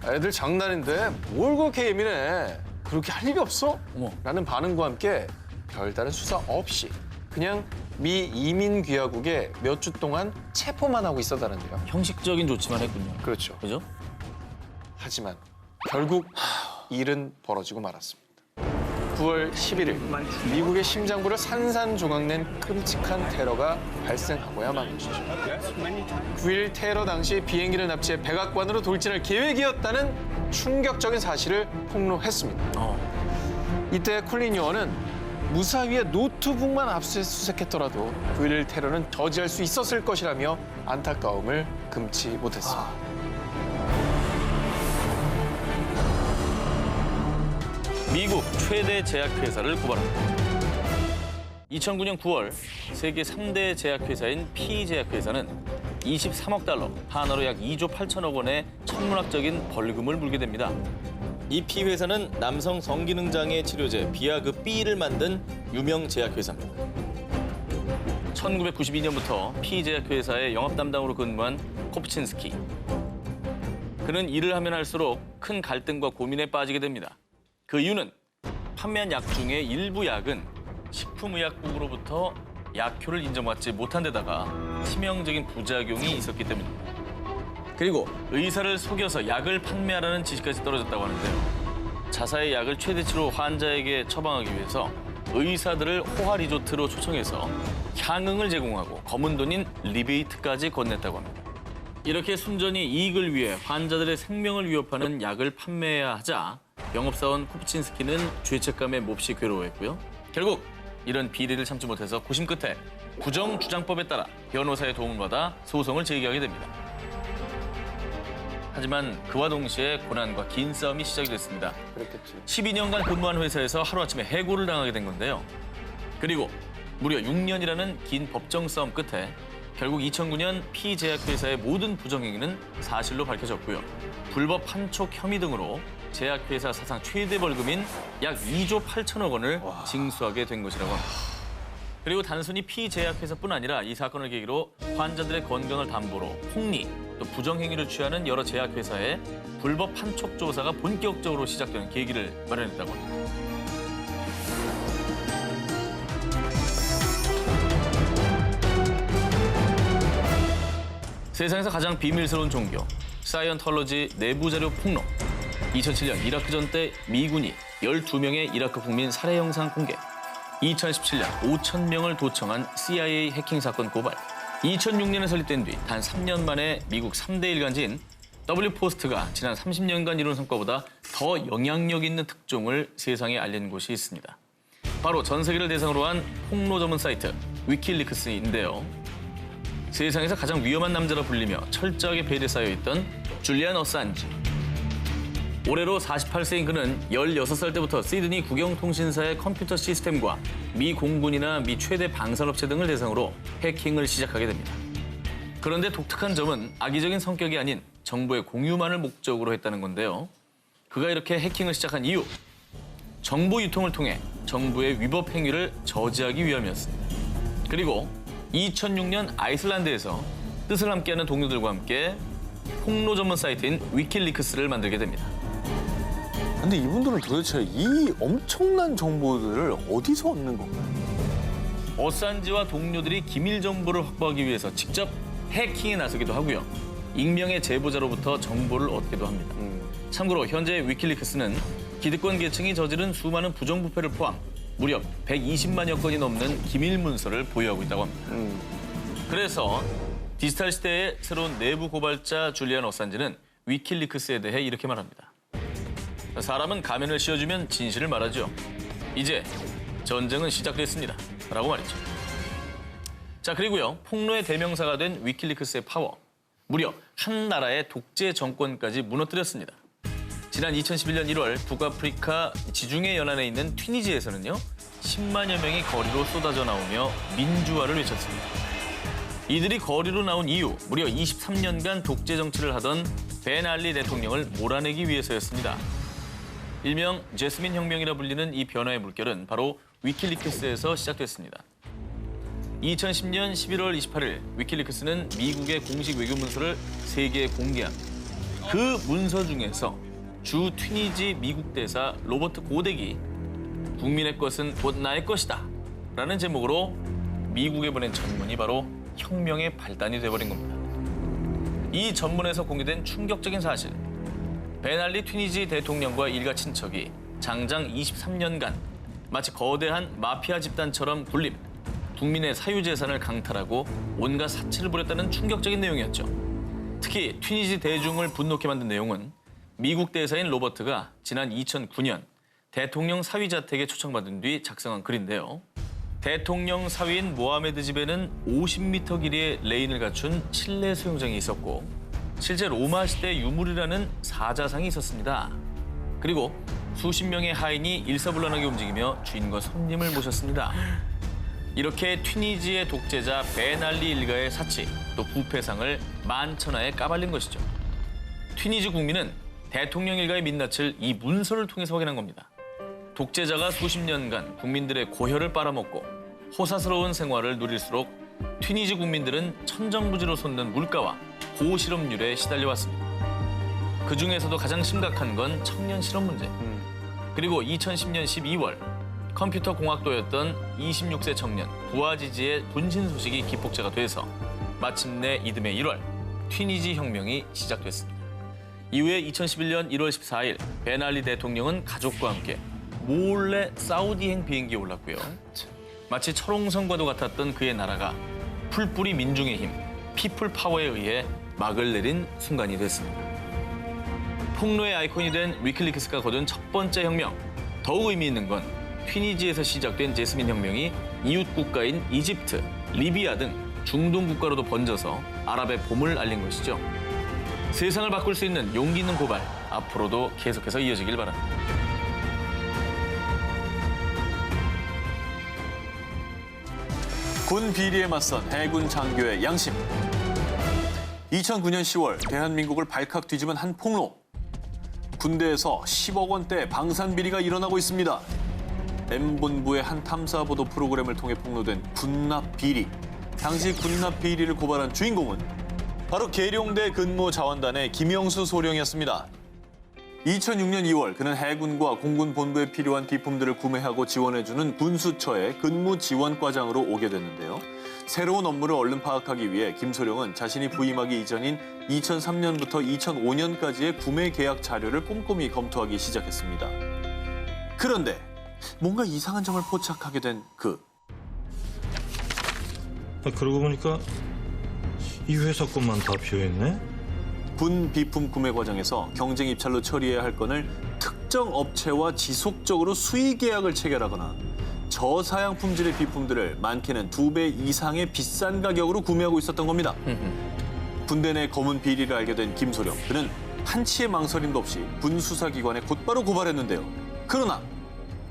애들 장난인데 뭘 그렇게 예민해? 그렇게 할 일이 없어? 라는 반응과 함께 별다른 수사 없이 그냥 미 이민귀화국에 몇 주 동안 체포만 하고 있었다는데요. 형식적인 조치만 했군요. 그렇죠. 그죠? 하지만 결국 일은 벌어지고 말았습니다. 9월 11일 미국의 심장부를 산산조각낸 끔찍한 테러가 발생하고야 만 것이죠. 9.11 테러 당시 비행기를 납치해 백악관으로 돌진할 계획이었다는 충격적인 사실을 폭로했습니다. 이때 콜린 요원은 무사위의 노트북만 압수수색했더라도 9.11 테러는 저지할 수 있었을 것이라며 안타까움을 금치 못했습니다. 미국 최대 제약회사를 고발합니다. 2009년 9월 세계 3대 제약회사인 P제약회사는 23억 달러, 한화로 약 2조 8천억 원의 천문학적인 벌금을 물게 됩니다. 이 P회사는 남성 성기능장애 치료제 비아그 B를 만든 유명 제약회사입니다. 1992년부터 P제약회사의 영업 담당으로 근무한 코프친스키. 그는 일을 하면 할수록 큰 갈등과 고민에 빠지게 됩니다. 그 이유는 판매한 약 중에 일부 약은 식품의약국으로부터 약효를 인정받지 못한 데다가 치명적인 부작용이 있었기 때문입니다. 그리고 의사를 속여서 약을 판매하라는 지시까지 떨어졌다고 하는데요. 자사의 약을 최대치로 환자에게 처방하기 위해서 의사들을 호화 리조트로 초청해서 향응을 제공하고 검은 돈인 리베이트까지 건넸다고 합니다. 이렇게 순전히 이익을 위해 환자들의 생명을 위협하는 약을 판매해야 하자 영업사원 코프친스키는 죄책감에 몹시 괴로워했고요. 결국 이런 비리를 참지 못해서 고심 끝에 부정주장법에 따라 변호사의 도움을 받아 소송을 제기하게 됩니다. 하지만 그와 동시에 고난과 긴 싸움이 시작이 됐습니다. 그랬겠지. 12년간 근무한 회사에서 하루아침에 해고를 당하게 된 건데요. 그리고 무려 6년이라는 긴 법정 싸움 끝에 결국 2009년 P제약회사의 모든 부정행위는 사실로 밝혀졌고요. 불법 판촉 혐의 등으로 제약회사 사상 최대 벌금인 약 2조 8천억 원을 징수하게 된 것이라고 합니다. 그리고 단순히 P제약회사뿐 아니라 이 사건을 계기로 환자들의 건강을 담보로 폭리, 또 부정행위를 취하는 여러 제약회사의 불법 판촉 조사가 본격적으로 시작되는 계기를 마련했다고 합니다. 세상에서 가장 비밀스러운 종교, 사이언톨러지 내부 자료 폭로. 2007년 이라크전 때 미군이 12명의 이라크 국민 살해 영상 공개. 2017년 5천 명을 도청한 CIA 해킹 사건 고발. 2006년에 설립된 뒤 단 3년 만에 미국 3대 일간지인 W포스트가 지난 30년간 이룬 성과보다 더 영향력 있는 특종을 세상에 알린 곳이 있습니다. 바로 전 세계를 대상으로 한 폭로 전문 사이트 위킬리크스인데요. 세상에서 가장 위험한 남자라 불리며 철저하게 베일에 쌓여있던 줄리안 어산지. 올해로 48세인 그는 16살 때부터 시드니 국영통신사의 컴퓨터 시스템과 미 공군이나 미 최대 방산업체 등을 대상으로 해킹을 시작하게 됩니다. 그런데 독특한 점은 악의적인 성격이 아닌 정보의 공유만을 목적으로 했다는 건데요. 그가 이렇게 해킹을 시작한 이유, 정보 유통을 통해 정부의 위법 행위를 저지하기 위함이었습니다. 그리고 2006년 아이슬란드에서 뜻을 함께하는 동료들과 함께 폭로 전문 사이트인 위킬리크스를 만들게 됩니다. 근데 이분들은 도대체 이 엄청난 정보들을 어디서 얻는 건가요? 어산지와 동료들이 기밀 정보를 확보하기 위해서 직접 해킹에 나서기도 하고요. 익명의 제보자로부터 정보를 얻기도 합니다. 참고로 현재 위킬리크스는 기득권 계층이 저지른 수많은 부정부패를 포함 무려 120만여 건이 넘는 기밀 문서를 보유하고 있다고 합니다. 그래서 디지털 시대의 새로운 내부 고발자 줄리안 어산지는 위킬리크스에 대해 이렇게 말합니다. 사람은 가면을 씌워주면 진실을 말하죠. 이제 전쟁은 시작됐습니다. 라고 말이죠. 자, 그리고요. 폭로의 대명사가 된 위킬리크스의 파워. 무려 한 나라의 독재 정권까지 무너뜨렸습니다. 지난 2011년 1월 북아프리카 지중해 연안에 있는 튀니지에서는요. 10만여 명이 거리로 쏟아져 나오며 민주화를 외쳤습니다. 이들이 거리로 나온 이유, 무려 23년간 독재 정치를 하던 벤 알리 대통령을 몰아내기 위해서였습니다. 일명 제스민 혁명이라 불리는 이 변화의 물결은 바로 위킬리크스에서 시작됐습니다. 2010년 11월 28일 위킬리크스는 미국의 공식 외교 문서를 세계에 공개합니다. 그 문서 중에서 주 튀니지 미국 대사 로버트 고덱이 국민의 것은 곧 나의 것이다 라는 제목으로 미국에 보낸 전문이 바로 혁명의 발단이 돼버린 겁니다. 이 전문에서 공개된 충격적인 사실. 벤 알리 튀니지 대통령과 일가 친척이 장장 23년간 마치 거대한 마피아 집단처럼 굴림, 국민의 사유재산을 강탈하고 온갖 사치를 부렸다는 충격적인 내용이었죠. 특히 튀니지 대중을 분노케 만든 내용은 미국 대사인 로버트가 지난 2009년 대통령 사위 자택에 초청받은 뒤 작성한 글인데요. 대통령 사위인 모하메드 집에는 50m 길이의 레인을 갖춘 실내 수영장이 있었고 실제 로마 시대 유물이라는 사자상이 있었습니다. 그리고 수십 명의 하인이 일사불란하게 움직이며 주인과 손님을 모셨습니다. 이렇게 튀니지의 독재자 벤 알리 일가의 사치 또 부패상을 만천하에 까발린 것이죠. 튀니지 국민은 대통령 일가의 민낯을 이 문서를 통해서 확인한 겁니다. 독재자가 수십 년간 국민들의 고혈을 빨아먹고 호사스러운 생활을 누릴수록 튀니지 국민들은 천정부지로 솟는 물가와 고실업률에 시달려왔습니다. 그중에서도 가장 심각한 건 청년 실업 문제. 그리고 2010년 12월 컴퓨터 공학도였던 26세 청년 부아지지의 분신 소식이 기폭제가 돼서 마침내 이듬해 1월 튀니지 혁명이 시작됐습니다. 이후에 2011년 1월 14일 벤 알리 대통령은 가족과 함께 몰래 사우디행 비행기에 올랐고요. 마치 철옹성과도 같았던 그의 나라가 풀뿌리 민중의 힘, 피플 파워에 의해 막을 내린 순간이 됐습니다. 폭로의 아이콘이 된 위킬리크스가 거둔 첫 번째 혁명. 더욱 의미 있는 건 튀니지에서 시작된 제스민 혁명이 이웃 국가인 이집트, 리비아 등 중동 국가로도 번져서 아랍의 봄을 알린 것이죠. 세상을 바꿀 수 있는 용기 있는 고발, 앞으로도 계속해서 이어지길 바랍니다. 군 비리에 맞선 해군 장교의 양심. 2009년 10월 대한민국을 발칵 뒤집은 한 폭로. 군대에서 10억 원대 방산 비리가 일어나고 있습니다. M본부의 한 탐사보도 프로그램을 통해 폭로된 군납 비리. 당시 군납 비리를 고발한 주인공은 바로 계룡대 근무 자원단의 김영수 소령이었습니다. 2006년 2월 그는 해군과 공군 본부에 필요한 비품들을 구매하고 지원해주는 군수처의 근무 지원과장으로 오게 됐는데요. 새로운 업무를 얼른 파악하기 위해 김소령은 자신이 부임하기 이전인 2003년부터 2005년까지의 구매 계약 자료를 꼼꼼히 검토하기 시작했습니다. 그런데 뭔가 이상한 점을 포착하게 된 그. 그러고 보니까 이 회사 것만 다 비어있네? 군 비품 구매 과정에서 경쟁 입찰로 처리해야 할 건을 특정 업체와 지속적으로 수의 계약을 체결하거나 저사양 품질의 비품들을 많게는 2배 이상의 비싼 가격으로 구매하고 있었던 겁니다. 군대 내 검은 비리를 알게 된 김소령. 그는 한치의 망설임도 없이 군 수사기관에 곧바로 고발했는데요. 그러나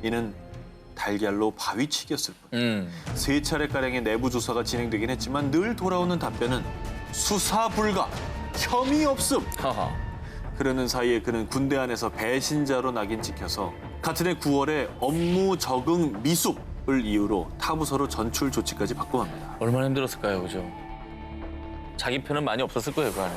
이는 달걀로 바위치기였을 뿐. 3차례가량의 내부 조사가 진행되긴 했지만 늘 돌아오는 답변은 수사 불가, 혐의 없음. 하하. 그러는 사이에 그는 군대 안에서 배신자로 낙인 찍혀서 같은 해 9월에 업무 적응 미숙을 이유로 타부서로 전출 조치까지 받고 맙니다. 얼마나 힘들었을까요, 그죠? 자기 편은 많이 없었을 거예요, 그 안에.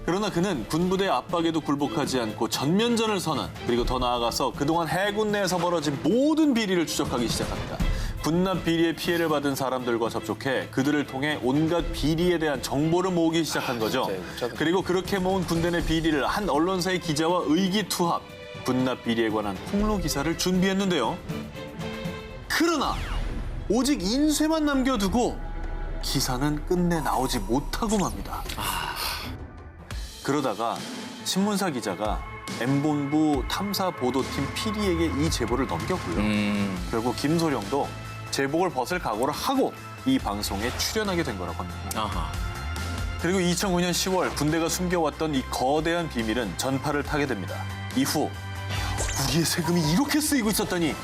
그러나 그는 군부대 압박에도 굴복하지 않고 전면전을 선언, 그리고 더 나아가서 그동안 해군 내에서 벌어진 모든 비리를 추적하기 시작합니다. 군납 비리의 피해를 받은 사람들과 접촉해 그들을 통해 온갖 비리에 대한 정보를 모으기 시작한 거죠. 그리고 그렇게 모은 군대 내 비리를 한 언론사의 기자와 의기투합, 군납 비리에 관한 폭로 기사를 준비했는데요. 그러나 오직 인쇄만 남겨두고 기사는 끝내 나오지 못하고 맙니다. 그러다가 신문사 기자가 M본부 탐사보도팀 PD에게 이 제보를 넘겼고요. 결국 김소령도 제복을 벗을 각오를 하고 이 방송에 출연하게 된 거라고 합니다. 아하. 그리고 2009년 10월 군대가 숨겨왔던 이 거대한 비밀은 전파를 타게 됩니다. 이후 우리의 세금이 이렇게 쓰이고 있었다니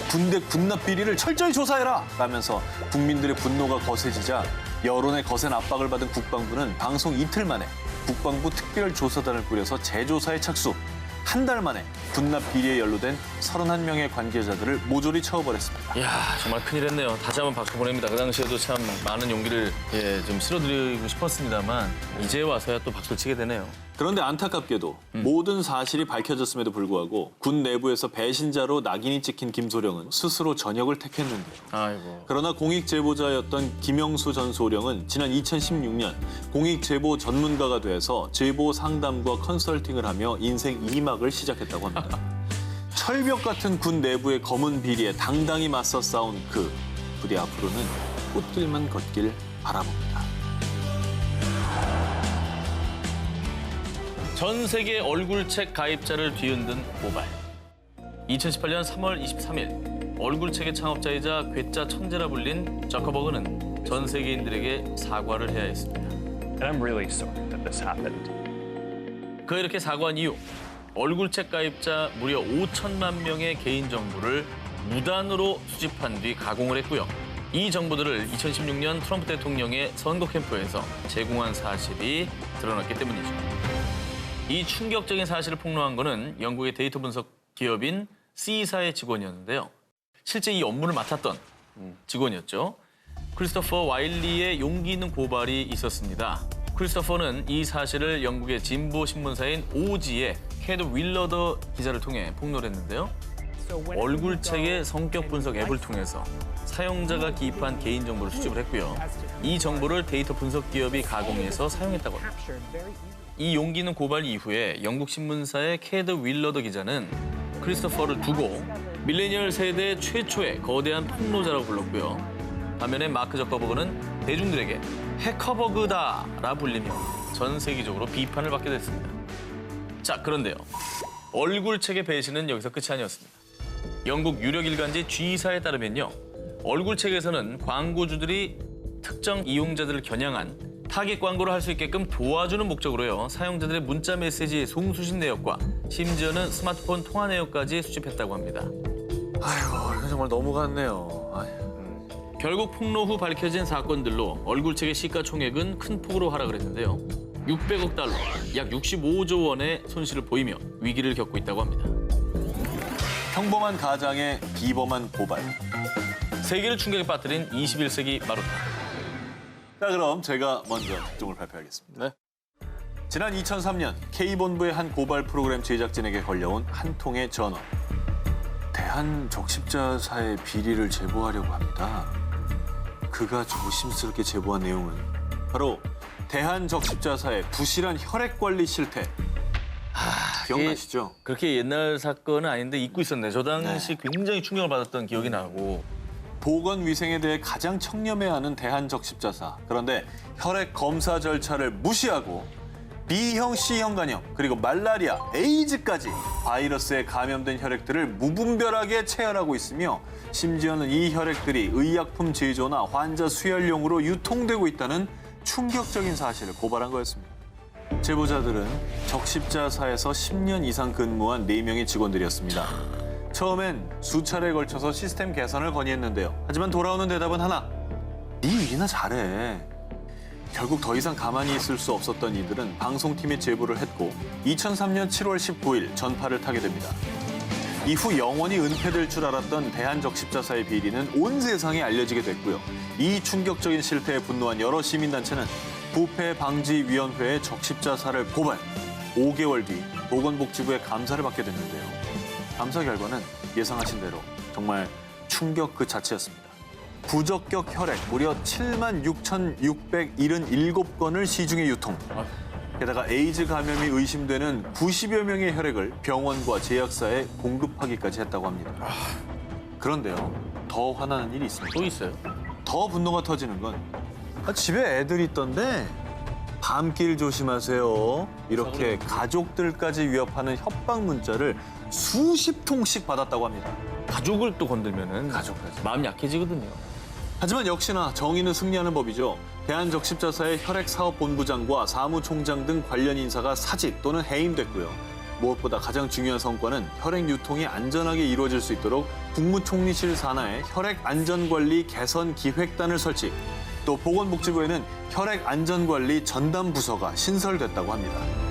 군대 군납 비리를 철저히 조사해라 라면서 국민들의 분노가 거세지자 여론의 거센 압박을 받은 국방부는 방송 이틀 만에 국방부 특별조사단을 꾸려서 재조사에 착수. 한 달 만에 군납 비리에 연루된 31명의 관계자들을 모조리 처벌했습니다. 이야, 정말 큰일 했네요. 다시 한번 박수 보냅니다. 그 당시에도 참 많은 용기를 좀 실어드리고 싶었습니다만 이제 와서야 또 박수를 치게 되네요. 그런데 안타깝게도 모든 사실이 밝혀졌음에도 불구하고 군 내부에서 배신자로 낙인이 찍힌 김소령은 스스로 전역을 택했는데요. 아이고. 그러나 공익 제보자였던 김영수 전 소령은 지난 2016년 공익 제보 전문가가 돼서 제보 상담과 컨설팅을 하며 인생 2막을 시작했다고 합니다. 철벽 같은 군 내부의 검은 비리에 당당히 맞서 싸운 부디 앞으로는 꽃길만 걷길 바라봅니다. 전 세계 얼굴책 가입자를 뒤흔든 고발. 2018년 3월 23일 얼굴책의 창업자이자 괴짜 천재라 불린 저커버그는 전 세계인들에게 사과를 해야 했습니다. And I'm really sorry that this happened. 그가 이렇게 사과한 이유. 얼굴책 가입자 무려 5천만 명의 개인정보를 무단으로 수집한 뒤 가공을 했고요. 이 정보들을 2016년 트럼프 대통령의 선거 캠프에서 제공한 사실이 드러났기 때문이죠. 이 충격적인 사실을 폭로한 것은 영국의 데이터 분석 기업인 C사의 직원이었는데요. 실제 이 업무를 맡았던 직원이었죠. 크리스토퍼 와일리의 용기 있는 고발이 있었습니다. 크리스토퍼는 이 사실을 영국의 진보 신문사인 오지의 캐드 윌러더 기자를 통해 폭로를 했는데요. 얼굴책의 성격 분석 앱을 통해서 사용자가 기입한 개인정보를 수집을 했고요. 이 정보를 데이터 분석 기업이 가공해서 사용했다고 합니다. 이 용기 있는 고발 이후에 영국 신문사의 캐드 윌러더 기자는 크리스토퍼를 두고 밀레니얼 세대 최초의 거대한 폭로자라고 불렀고요. 반면에 마크 저커버그는 대중들에게 해커버그다라 불리며 전 세계적으로 비판을 받게 됐습니다. 자, 그런데요. 얼굴책의 배신은 여기서 끝이 아니었습니다. 영국 유력 일간지 G사에 따르면요. 얼굴책에서는 광고주들이 특정 이용자들을 겨냥한 타깃 광고를 할 수 있게끔 도와주는 목적으로요. 사용자들의 문자 메시지 송수신 내역과 심지어는 스마트폰 통화 내역까지 수집했다고 합니다. 아이고, 이거 정말 너무 같네요. 결국 폭로 후 밝혀진 사건들로 얼굴책의 시가총액은 큰 폭으로 하락을 했는데요. 600억 달러, 약 65조 원의 손실을 보이며 위기를 겪고 있다고 합니다. 평범한 가장의 비범한 고발. 세계를 충격에 빠뜨린 21세기 마루타. 자, 그럼 제가 먼저 특종을 발표하겠습니다. 네. 지난 2003년 K본부의 한 고발 프로그램 제작진에게 걸려온 한 통의 전화. 대한적십자사의 비리를 제보하려고 합니다. 그가 조심스럽게 제보한 내용은 바로 대한적십자사의 부실한 혈액관리 실태. 기억나시죠? 그렇게 옛날 사건은 아닌데 잊고 있었네. 저 당시 굉장히 충격을 받았던 기억이 나고. 보건위생에 대해 가장 청렴해하는 대한적십자사. 그런데 혈액 검사 절차를 무시하고 B형, C형 간염, 그리고 말라리아, 에이즈까지 바이러스에 감염된 혈액들을 무분별하게 채혈하고 있으며 심지어는 이 혈액들이 의약품 제조나 환자 수혈용으로 유통되고 있다는 충격적인 사실을 고발한 거였습니다. 제보자들은 적십자사에서 10년 이상 근무한 4명의 직원들이었습니다. 처음엔 수차례에 걸쳐서 시스템 개선을 건의했는데요. 하지만 돌아오는 대답은 하나. 네 일이나 잘해. 결국 더 이상 가만히 있을 수 없었던 이들은 방송팀에 제보를 했고 2003년 7월 19일 전파를 타게 됩니다. 이후 영원히 은폐될 줄 알았던 대한적십자사의 비리는 온 세상에 알려지게 됐고요. 이 충격적인 실태에 분노한 여러 시민단체는 부패방지위원회에 적십자사를 고발. 5개월 뒤 보건복지부의 감사를 받게 됐는데요. 감사 결과는 예상하신 대로 정말 충격 그 자체였습니다. 부적격 혈액 무려 76,677건을 시중에 유통. 게다가 에이즈 감염이 의심되는 90여 명의 혈액을 병원과 제약사에 공급하기까지 했다고 합니다. 그런데요, 더 화나는 일이 있습니다. 또 있어요? 더 분노가 터지는 건 집에 애들이 있던데 밤길 조심하세요. 이렇게 가족들까지 위협하는 협박 문자를 수십 통씩 받았다고 합니다. 가족을 또 건들면은 가족까지. 마음 약해지거든요. 하지만 역시나 정의는 승리하는 법이죠. 대한적십자사의 혈액사업본부장과 사무총장 등 관련 인사가 사직 또는 해임됐고요. 무엇보다 가장 중요한 성과는 혈액 유통이 안전하게 이루어질 수 있도록 국무총리실 산하에 혈액안전관리 개선 기획단을 설치, 또 보건복지부에는 혈액안전관리 전담부서가 신설됐다고 합니다.